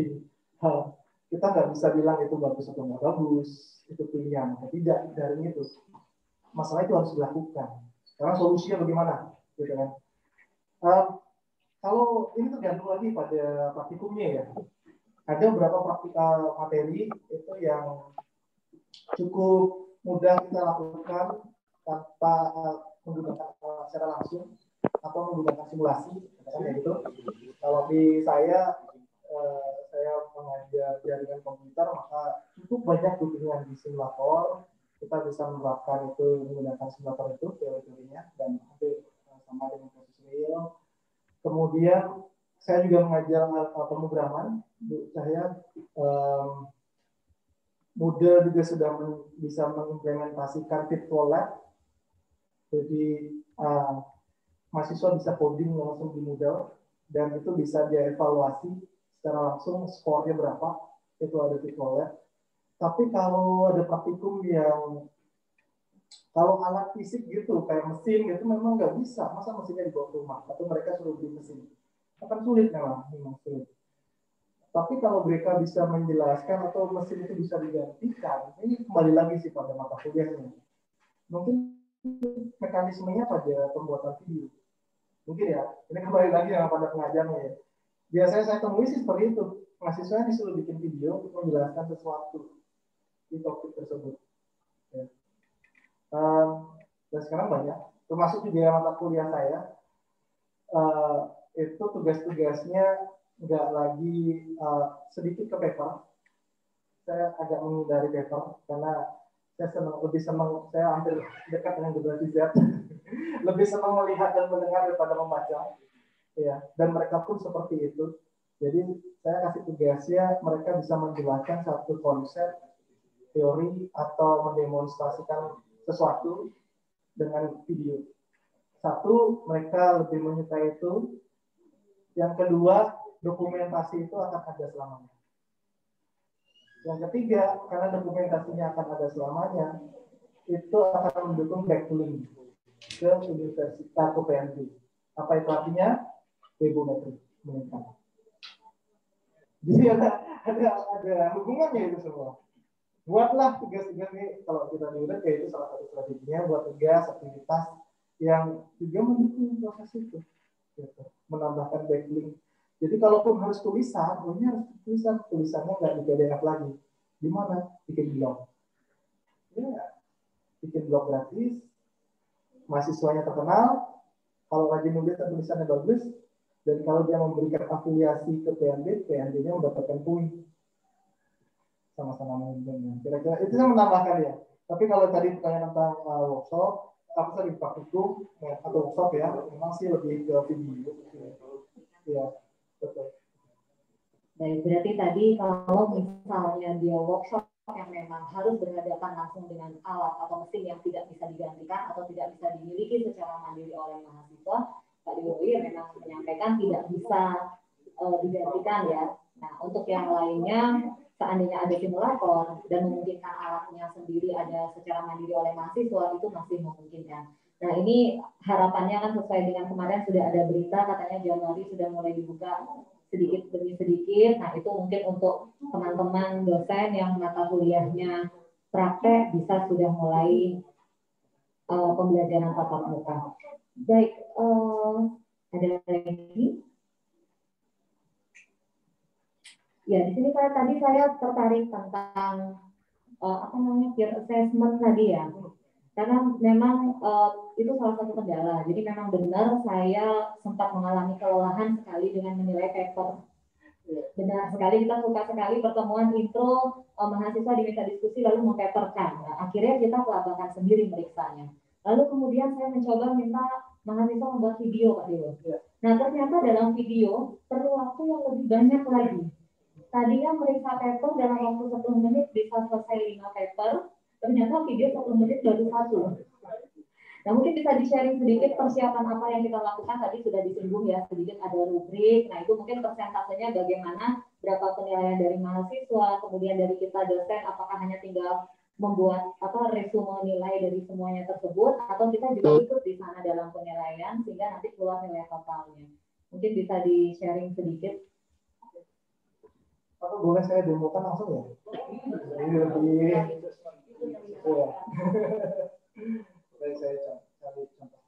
S3: kita nggak bisa bilang itu bagus atau nggak bagus, itu pilihan atau tidak, daring itu. Masalah itu harus dilakukan. Sekarang solusinya bagaimana? Gitu kan? Kalau ini tergantung lagi pada praktikumnya ya. Ada beberapa praktikal materi itu yang cukup mudah kita lakukan tanpa menggunakan secara langsung atau menggunakan simulasi, kayak gitu. Kalau di saya mengajar jaringan komputer, maka cukup banyak dukungan di simulator. Kita bisa menerapkan itu menggunakan simulator itu teori-teorinya dan hampir sama dengan proses real. Kemudian saya juga mengajar pemrograman. Saya Moodle juga sudah bisa mengimplementasikan virtual lab. Jadi mahasiswa bisa coding langsung di Moodle dan itu bisa dievaluasi secara langsung skornya berapa, itu ada virtual lab. Tapi kalau ada praktikum yang kalau alat fisik gitu kayak mesin gitu memang nggak bisa, masa mesinnya dibawa ke rumah atau mereka suruh beli mesin, akan sulit memang sulit. Tapi kalau mereka bisa menjelaskan atau mesin itu bisa digantikan, ini kembali lagi sih pada mata kuliahnya. Mungkin mekanismenya pada pembuatan video. Mungkin ya, ini kembali lagi yang pada pengajarnya ya. Biasanya saya temui sih seperti itu. Mahasiswa disuruh bikin video untuk menjelaskan sesuatu di topik tersebut. Ya. Dan sekarang banyak, termasuk juga mata kuliah saya, itu tugas-tugasnya nggak lagi sedikit ke paper. Saya agak menghindari paper karena saya hampir dekat dengan generasi Z. Lebih senang melihat dan mendengar daripada membaca. Ya, dan mereka pun seperti itu. Jadi saya kasih tugasnya mereka bisa menjelaskan satu konsep teori atau mendemonstrasikan sesuatu dengan video. Satu, mereka lebih menyukai itu. Yang kedua, dokumentasi itu akan ada selamanya. Yang ketiga, karena dokumentasinya akan ada selamanya, itu akan mendukung backlink ke universitas ke PNB. Apa itu artinya? Webometri meningkat. Jadi ada hubungannya itu semua. Buatlah tugas-tugas ini, kalau kita lihat itu salah satu strateginya buat tugas aktivitas yang juga mendukung proses itu, gitu. Menambahkan backlink. Jadi kalaupun harus tulisan, ini harus tulisannya nggak di PDF lagi. Di mana? Bikin blog. Ya, bikin blog gratis. Mahasiswanya terkenal. Kalau rajin nulis dan tulisannya bagus, dan kalau dia memberikan afiliasi ke PNB, PNB-nya mendapatkan poin. Sama-sama menguntungkan. Kira-kira itu yang menambahkan ya. Tapi kalau tadi pertanyaan tentang workshop, apa tadi Pak Hukum atau workshop ya, memang sih lebih ke video. Ya, betul.
S6: Baik, berarti tadi kalau misalnya dia workshop yang memang harus berhadapan langsung dengan alat atau mesin yang tidak bisa digantikan atau tidak bisa dimiliki secara mandiri oleh mahasiswa, Pak Dewi memang menyampaikan tidak bisa digantikan ya. Nah, untuk yang lainnya, seandainya ada simulator dan memungkinkan alatnya sendiri ada secara mandiri oleh mahasiswa, itu masih memungkinkan. Nah, ini harapannya kan sesuai dengan kemarin sudah ada berita katanya Januari sudah mulai dibuka sedikit demi sedikit. Nah, itu mungkin untuk teman-teman dosen yang mata kuliahnya praktek bisa sudah mulai pembelajaran tatap muka. Baik, ada lagi? Ya, di sini tadi saya tertarik tentang apa namanya peer assessment tadi ya. Karena memang itu salah satu kendala. Jadi memang benar saya sempat mengalami kelelahan sekali dengan menilai paper. Benar sekali, kita suka sekali pertemuan intro, mahasiswa diminta diskusi lalu mempeperkan. Nah, akhirnya kita kelabakan sendiri meriksanya. Lalu kemudian saya mencoba minta mahasiswa membuat video, Pak Dewo. Nah, ternyata dalam video perlu waktu yang lebih banyak lagi. Tadinya meriksa paper dalam waktu 10 menit bisa selesai 5 paper, ternyata video 10 menit baru 1. Nah, mungkin bisa di-sharing sedikit persiapan apa yang kita lakukan, tadi sudah disinggung ya, sedikit ada rubrik, nah itu mungkin persentasenya bagaimana, berapa penilaian dari mahasiswa, kemudian dari kita dosen, apakah hanya tinggal membuat resume nilai dari semuanya tersebut, atau kita juga ikut di sana dalam penilaian, sehingga nanti keluar nilai totalnya. Mungkin bisa di-sharing sedikit.
S3: Atau boleh saya demokan langsung ya? Jadi lebih ya. Baik, saya cari contoh.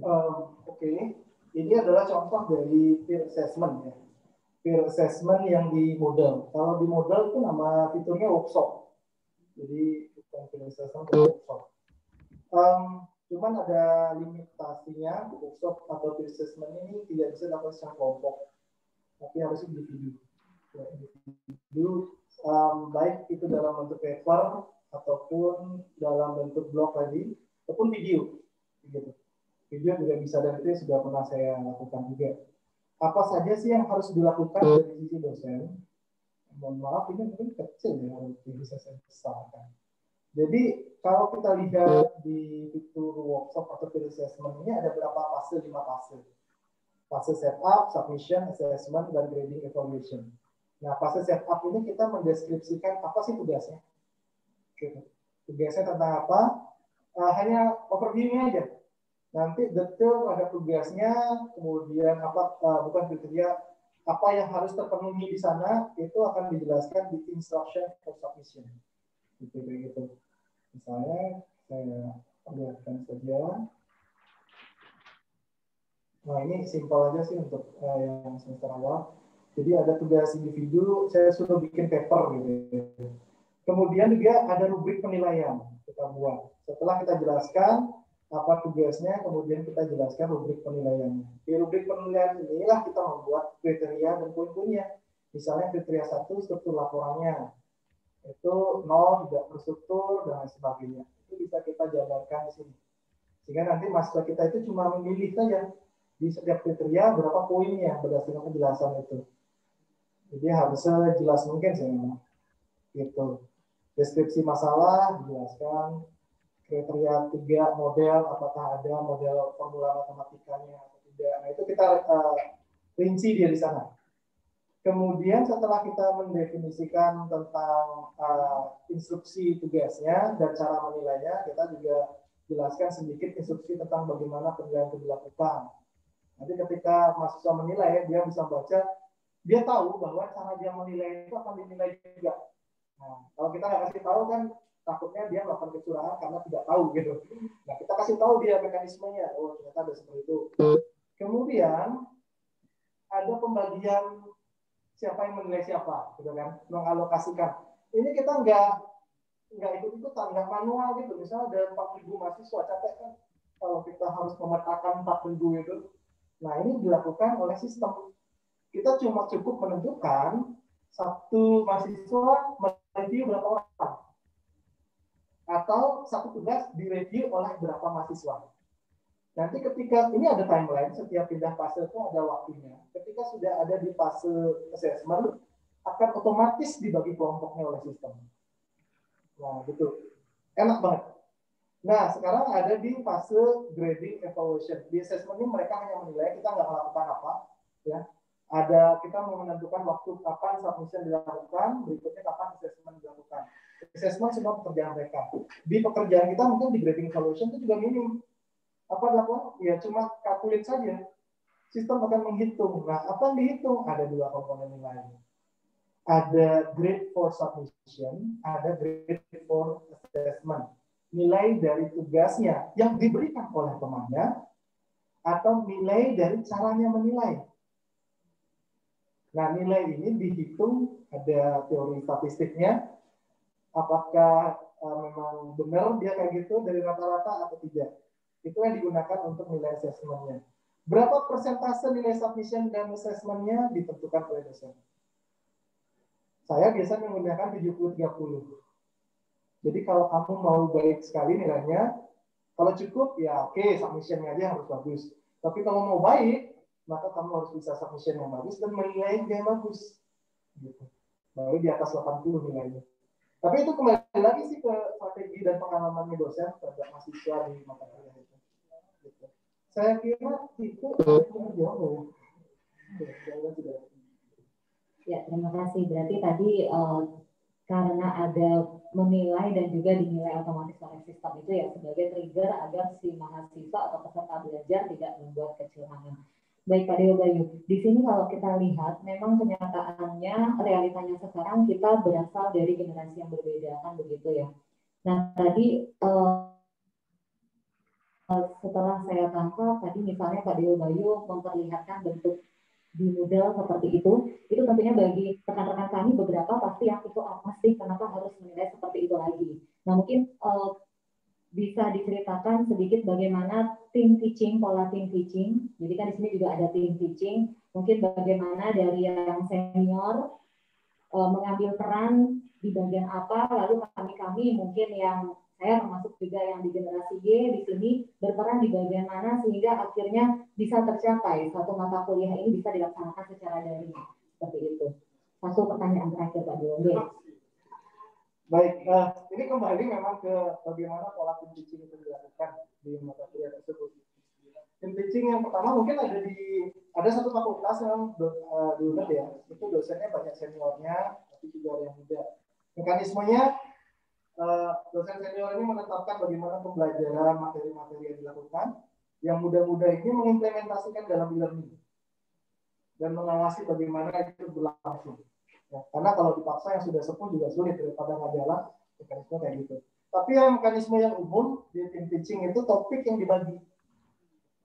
S3: Oke. Ini adalah contoh dari peer assessment ya. Peer assessment yang di model. Kalau di model itu nama fiturnya workshop. Jadi bukan peer assessment, workshop. Cuman ada limitasinya, workshop atau peer assessment ini tidak bisa dilakukan secara kelompok, tapi harus individu. Ya, individu, baik itu dalam bentuk paper ataupun dalam bentuk blog tadi, ataupun video. Gitu. Video juga bisa, dan itu sudah pernah saya lakukan juga. Apa saja sih yang harus dilakukan dari sisi dosen? Mohon maaf, ini mungkin kecil ya, bisa saya besarkan. Jadi kalau kita lihat di fitur workshop atau peer assessment ini ada berapa fase, 5 fase. Fase setup, submission, assessment, dan grading evaluation. Nah, fase setup ini kita mendeskripsikan apa sih tugasnya. Tugasnya tentang apa? Hanya overview-nya aja. Nanti detail ada tugasnya, kemudian bukan kriteria apa yang harus terpenuhi di sana itu akan dijelaskan di instruction for submission. Gitu. Misalnya saya perlihatkan saja. Nah, ini simpel aja sih untuk yang semester awal. Jadi ada tugas individu, saya suruh bikin paper gitu. Kemudian juga ada rubrik penilaian kita buat. Setelah kita jelaskan apa tugasnya, kemudian kita jelaskan rubrik penilaiannya. Di rubrik penilaian inilah kita membuat kriteria dan poin-poinnya. Misalnya kriteria 1 struktur laporannya. Itu 0 tidak terstruktur dan lain sebagainya. Itu bisa kita jabarkan di sini. Sehingga nanti mahasiswa kita itu cuma memilih saja di setiap kriteria berapa poinnya berdasarkan penjelasan itu. Jadi harus sejelas mungkin sih memang. Gitu. Deskripsi masalah dijelaskan. Kriteria 3 model, apakah ada model formula matematikanya atau tidak. Nah, itu kita rinci dia di sana. Kemudian setelah kita mendefinisikan tentang instruksi tugasnya dan cara menilainya, kita juga jelaskan sedikit instruksi tentang bagaimana penilaian itu dilakukan. Nanti ketika mahasiswa menilai, dia bisa baca, dia tahu bahwa cara dia menilai itu akan dinilai juga. Nah, kalau kita nggak kasih tahu kan, takutnya dia melakukan kecurangan karena tidak tahu gitu. Nah, kita kasih tahu dia mekanismenya. Oh, ternyata ada seperti itu. Kemudian ada pembagian siapa yang menilai siapa, gitu kan, mengalokasikan. Ini kita nggak ikut-ikutan, nggak manual gitu. Misalnya ada 4.000 mahasiswa, capek kan kalau kita harus memetakan 4.000 itu. Nah, ini dilakukan oleh sistem. Kita cuma cukup menentukan satu mahasiswa mereview berapa orang, atau satu tugas direview oleh berapa mahasiswa. Nanti ketika ini ada timeline, setiap pindah fase itu ada waktunya. Ketika sudah ada di fase assessment, akan otomatis dibagi kelompoknya oleh sistem. Nah, gitu. Enak banget. Nah, sekarang ada di fase grading evaluation. Di assessment ini mereka hanya menilai, kita nggak melakukan apa. Ya. Kita mau menentukan waktu kapan submission dilakukan, berikutnya kapan assessment dilakukan. Assessment semua pekerjaan mereka. Di pekerjaan kita mungkin di grading evaluation itu juga minim. Apa dilakukan? Ya cuma kalkulit saja. Sistem akan menghitung. Nah, apa yang dihitung? Ada dua komponen nilai. Ada grade for submission, ada grade for assessment. Nilai dari tugasnya yang diberikan oleh temannya, atau nilai dari caranya menilai. Nah, nilai ini dihitung, ada teori statistiknya. Apakah memang benar dia kayak gitu dari rata-rata atau tidak? Itu yang digunakan untuk nilai assessment-nya. Berapa persentase nilai submission dan assessment-nya ditentukan oleh dosen. Saya biasa menggunakan 70-30. Jadi kalau kamu mau baik sekali nilainya, kalau cukup ya oke, submission-nya aja harus bagus. Tapi kalau mau baik, maka kamu harus bisa submission yang bagus dan menilai yang bagus. Gitu. Baru di atas 80 nilainya. Tapi itu kembali lagi sih ke strategi dan pengalamannya dosen terhadap mahasiswa di mata kuliah itu. Gitu. Saya kira itu jauh.
S6: Ya, terima kasih. Berarti tadi karena ada menilai dan juga dinilai otomatis oleh sistem itu ya sebagai trigger agar si mahasiswa atau peserta belajar tidak membuat kecurangan. Baik Pak Dewa Bayu, di sini kalau kita lihat memang kenyataannya realitanya sekarang kita berasal dari generasi yang berbeda kan begitu ya. Nah tadi setelah saya tangkap tadi misalnya Pak Dewa Bayu memperlihatkan bentuk di Moodle seperti itu tentunya bagi rekan-rekan kami beberapa pasti yang itu apa sih, kenapa harus menilai seperti itu lagi. Nah mungkin bisa diceritakan sedikit bagaimana team teaching, pola team teaching. Jadi kan di sini juga ada team teaching. Mungkin bagaimana dari yang senior mengambil peran di bagian apa, lalu kami mungkin yang saya termasuk juga yang di generasi Y di sini berperan di bagian mana sehingga akhirnya bisa tercapai satu mata kuliah ini bisa dilaksanakan secara daring seperti itu. Satu pertanyaan terakhir Pak Dewa.
S3: Baik, ini kembali memang ke bagaimana pola team teaching itu dilakukan di mata kuliah tersebut. Team teaching yang pertama mungkin ada satu fakultas yang di UNED ya, itu dosennya banyak seniornya, tapi juga ada yang muda. Mekanismenya dosen senior ini menetapkan bagaimana pembelajaran materi-materi yang dilakukan, yang muda-muda ini mengimplementasikan dalam e-learning dan mengawasi bagaimana itu berlangsung. Ya, karena kalau dipaksa yang sudah sepuh juga sulit daripada nggak jalan mekanisme kayak gitu. Tapi yang mekanisme yang umum di team teaching itu topik yang dibagi.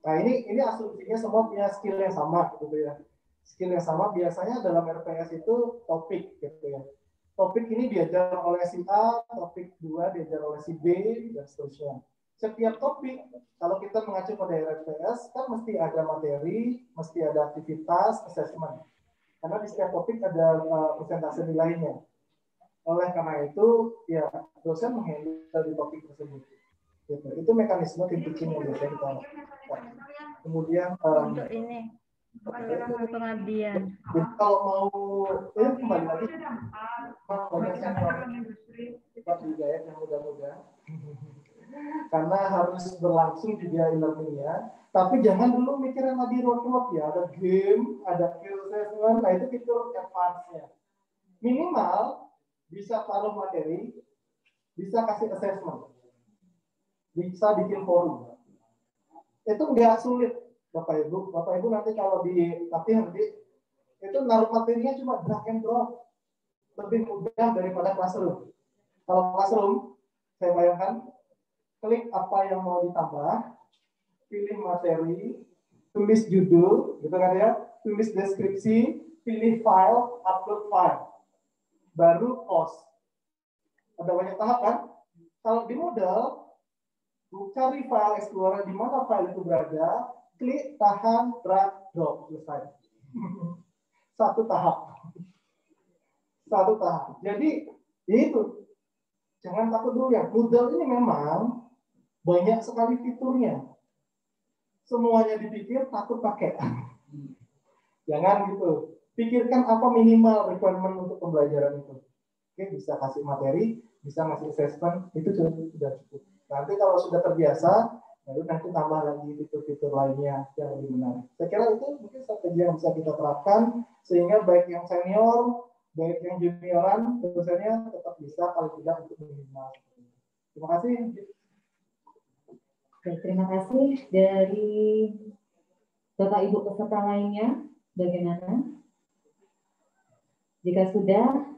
S3: Nah ini asumsinya semua punya skill yang sama gitu ya. Skill yang sama biasanya dalam RPS itu topik gitu ya. Topik ini diajar oleh si A, topik 2 diajar oleh si B dan seterusnya. Setiap topik kalau kita mengacu pada RPS kan mesti ada materi, mesti ada aktivitas, assessment. Karena di setiap topik ada persentase nilainya. Oleh karena itu, ya dosen menghandle di topik tersebut. Gitu. Itu mekanisme team teaching yang biasanya kita lakukan. Kemudian
S7: untuk ini pengabdian.
S3: Jadi kalau mau kembali lagi, banyak senior juga ya yang muda-muda. karena harus berlangsung juga e-learningnya. Tapi jangan dulu mikir yang tadi road ya, ada game, ada skill assessment, nah itu fitur advance-nya. Minimal bisa taruh materi, bisa kasih assessment, bisa bikin forum. Itu nggak sulit, Bapak Ibu nanti kalau latihan nanti itu naruh materinya cuma drag and drop, lebih mudah daripada classroom. Kalau classroom, saya bayangkan, klik apa yang mau ditambah, pilih materi, tulis judul, gitu kan ya, tulis deskripsi, pilih file, upload file, baru post. Ada banyak tahap kan? Kalau di Moodle, cari file Explorer di mana file itu berada, klik, tahan, drag, drop, selesai. Satu tahap. Jadi itu jangan takut dulu ya. Moodle ini memang banyak sekali fiturnya. Semuanya dipikir takut pakai. Jangan gitu. Pikirkan apa minimal requirement untuk pembelajaran itu. Oke, bisa kasih materi, bisa ngasih assessment, itu sudah cukup. Nanti kalau sudah terbiasa, baru nanti tambah lagi fitur-fitur lainnya yang lebih menarik. Saya kira itu mungkin strategi yang bisa kita terapkan sehingga baik yang senior, baik yang junioran, dosennya tetap bisa kalau tidak untuk minimal. Terima kasih.
S6: Oke, terima kasih. Dari Bapak Ibu peserta lainnya, bagaimana? Jika sudah,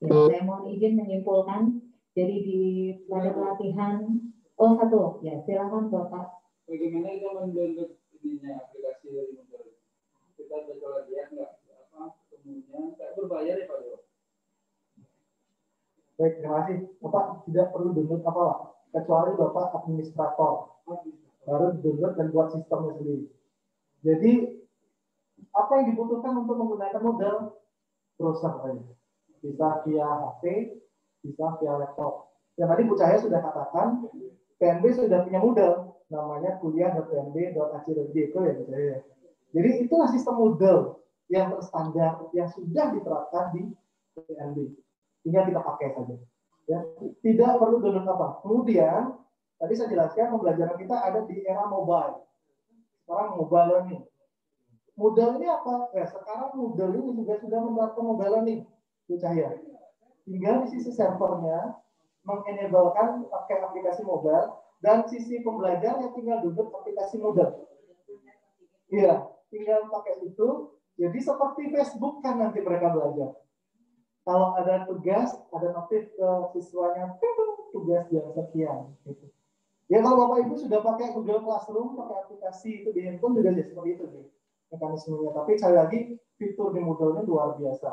S6: ya, saya mohon izin menyimpulkan. Jadi pada pelatihan, satu, ya silakan Bapak.
S2: Bagaimana kita mendownload aplikasi dari Moodle? Kita coba lihat nggak kemudian tak berbayar ya Pak?
S3: Baik, terima kasih. Bapak tidak perlu download apa Pak, kecuali Bapak administrator. Baru download dan buat sistemnya sendiri. Jadi apa yang dibutuhkan untuk menggunakan Moodle? Browser saja. Bisa via HP, bisa via laptop. Yang tadi Bu Cahaya sudah katakan, PNB sudah punya Moodle, namanya kuliah.pnb.ac.id itu ya Bu Cahaya. Jadi itulah sistem Moodle yang terstandar, yang sudah diterapkan di PNB. Tinggal kita pakai saja. Ya. Tidak perlu download apa. Kemudian, tadi saya jelaskan pembelajaran kita ada di era mobile. Sekarang mobile learning. Moodle ini apa? Ya, sekarang Moodle ini juga sudah menerapkan mobile learning. Bu Cahaya. Tinggal di sisi servernya mengenablekan pakai aplikasi mobile dan sisi pembelajarnya tinggal download aplikasi Moodle. Iya, tinggal pakai itu. Jadi seperti Facebook kan nanti mereka belajar. Kalau ada tugas, ada notif ke siswanya, tugas jam sekian. Gitu. Ya kalau Bapak Ibu sudah pakai Google Classroom, pakai aplikasi itu di handphone juga seperti itu deh, mekanismenya. Tapi sekali lagi fitur di Moodle-nya luar biasa.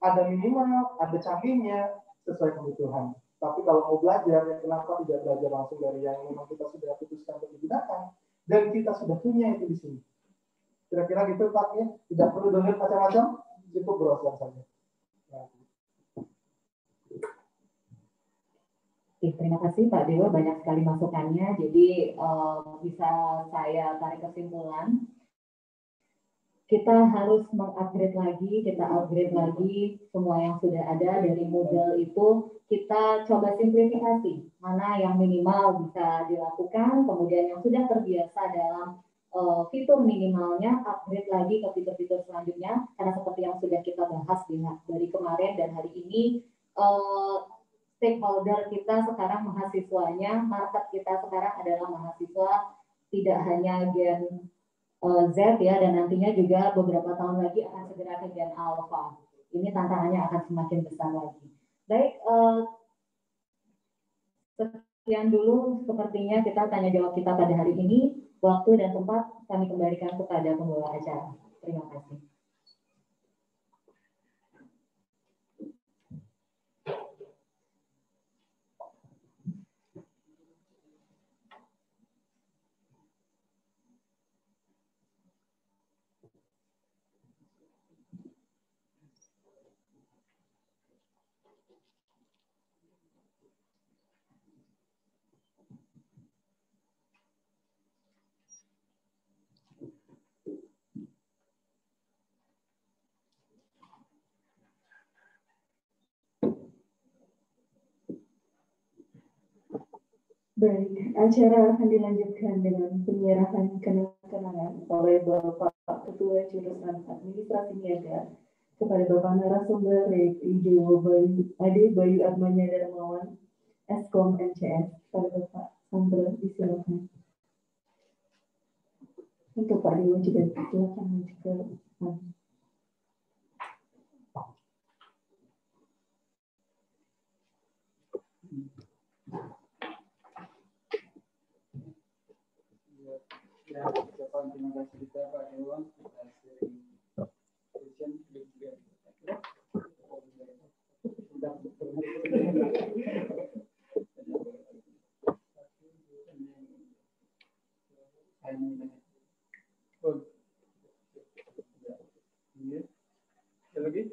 S3: Ada minimal, ada canggihnya sesuai kebutuhan. Tapi kalau mau belajar, ya kenapa tidak belajar langsung dari yang memang kita sudah putuskan untuk digunakan dan kita sudah punya itu di sini. Kira-kira gitu Pak ya, tidak perlu download macam-macam, cukup browser saja.
S6: Terima kasih Pak Dewa, banyak sekali masukannya. Jadi bisa saya tarik kesimpulan, kita harus mengupgrade lagi, kita upgrade lagi semua yang sudah ada dari Moodle itu. Kita coba simplifikasi, mana yang minimal bisa dilakukan, kemudian yang sudah terbiasa dalam fitur minimalnya, upgrade lagi ke fitur-fitur selanjutnya. Karena seperti yang sudah kita bahas dari kemarin dan hari ini, stakeholder kita sekarang mahasiswanya, market kita sekarang adalah mahasiswa, tidak hanya Gen Z ya, dan nantinya juga beberapa tahun lagi akan segera ke Gen Alpha. Ini tantangannya akan semakin besar lagi. Baik, sekian dulu sepertinya kita tanya jawab kita pada hari ini. Waktu dan tempat kami kembalikan kepada pembawa acara. Terima kasih.
S1: Baik, acara akan dilanjutkan dengan penyerahan kenang-kenangan oleh Bapak Ketua Jurusan Administrasi Niaga kepada Bapak narasumber yaitu Ade Bayu Armanya Darmawan, Eskom MCS. Kepada Bapak Sandra, disilakan. Untuk Pak Dewa juga silakan maju ke depan.
S2: Ya, ucapan terima kasih kita Pak Dewan atas present juga. Lagi?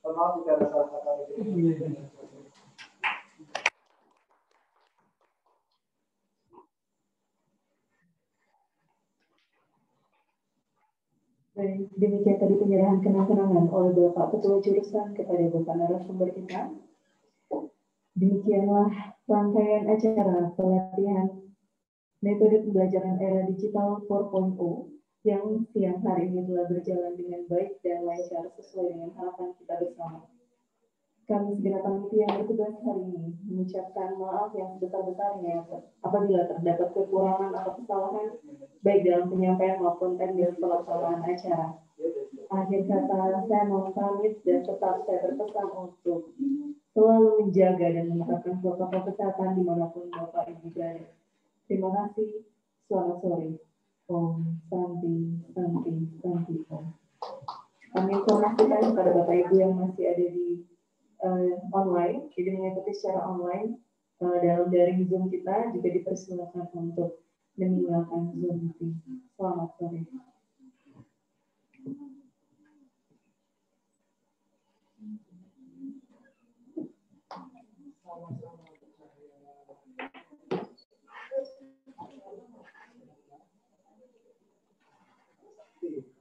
S3: Maaf jika ada salah kata.
S1: Baik, demikian tadi penyerahan kenang-kenangan oleh Bapak Ketua Jurusan kepada Bapak narasumber kita. Demikianlah rangkaian acara pelatihan metode pembelajaran era digital 4.0 yang siang hari ini telah berjalan dengan baik dan lancar sesuai dengan harapan kita bersama. Kami segenap panitia yang bertugas hari ini mengucapkan maaf yang sebesar-besarnya apabila terdapat kekurangan atau kesalahan baik dalam penyampaian maupun teknis pelaksanaan acara. Akhir kata, saya mohon pamit dan tetap saya berpesan untuk selalu menjaga dan menerapkan protokol kesehatan dimanapun Bapak Ibu berada. Terima kasih. Selamat sore. Om Santi Santi Santi Om. Kami informasikan kepada Bapak Ibu yang masih ada di online, jadi mengikuti secara online dalam daring Zoom kita juga dipersilakan untuk meninggalkan Zoom meeting. Selamat sore.
S3: Thank you.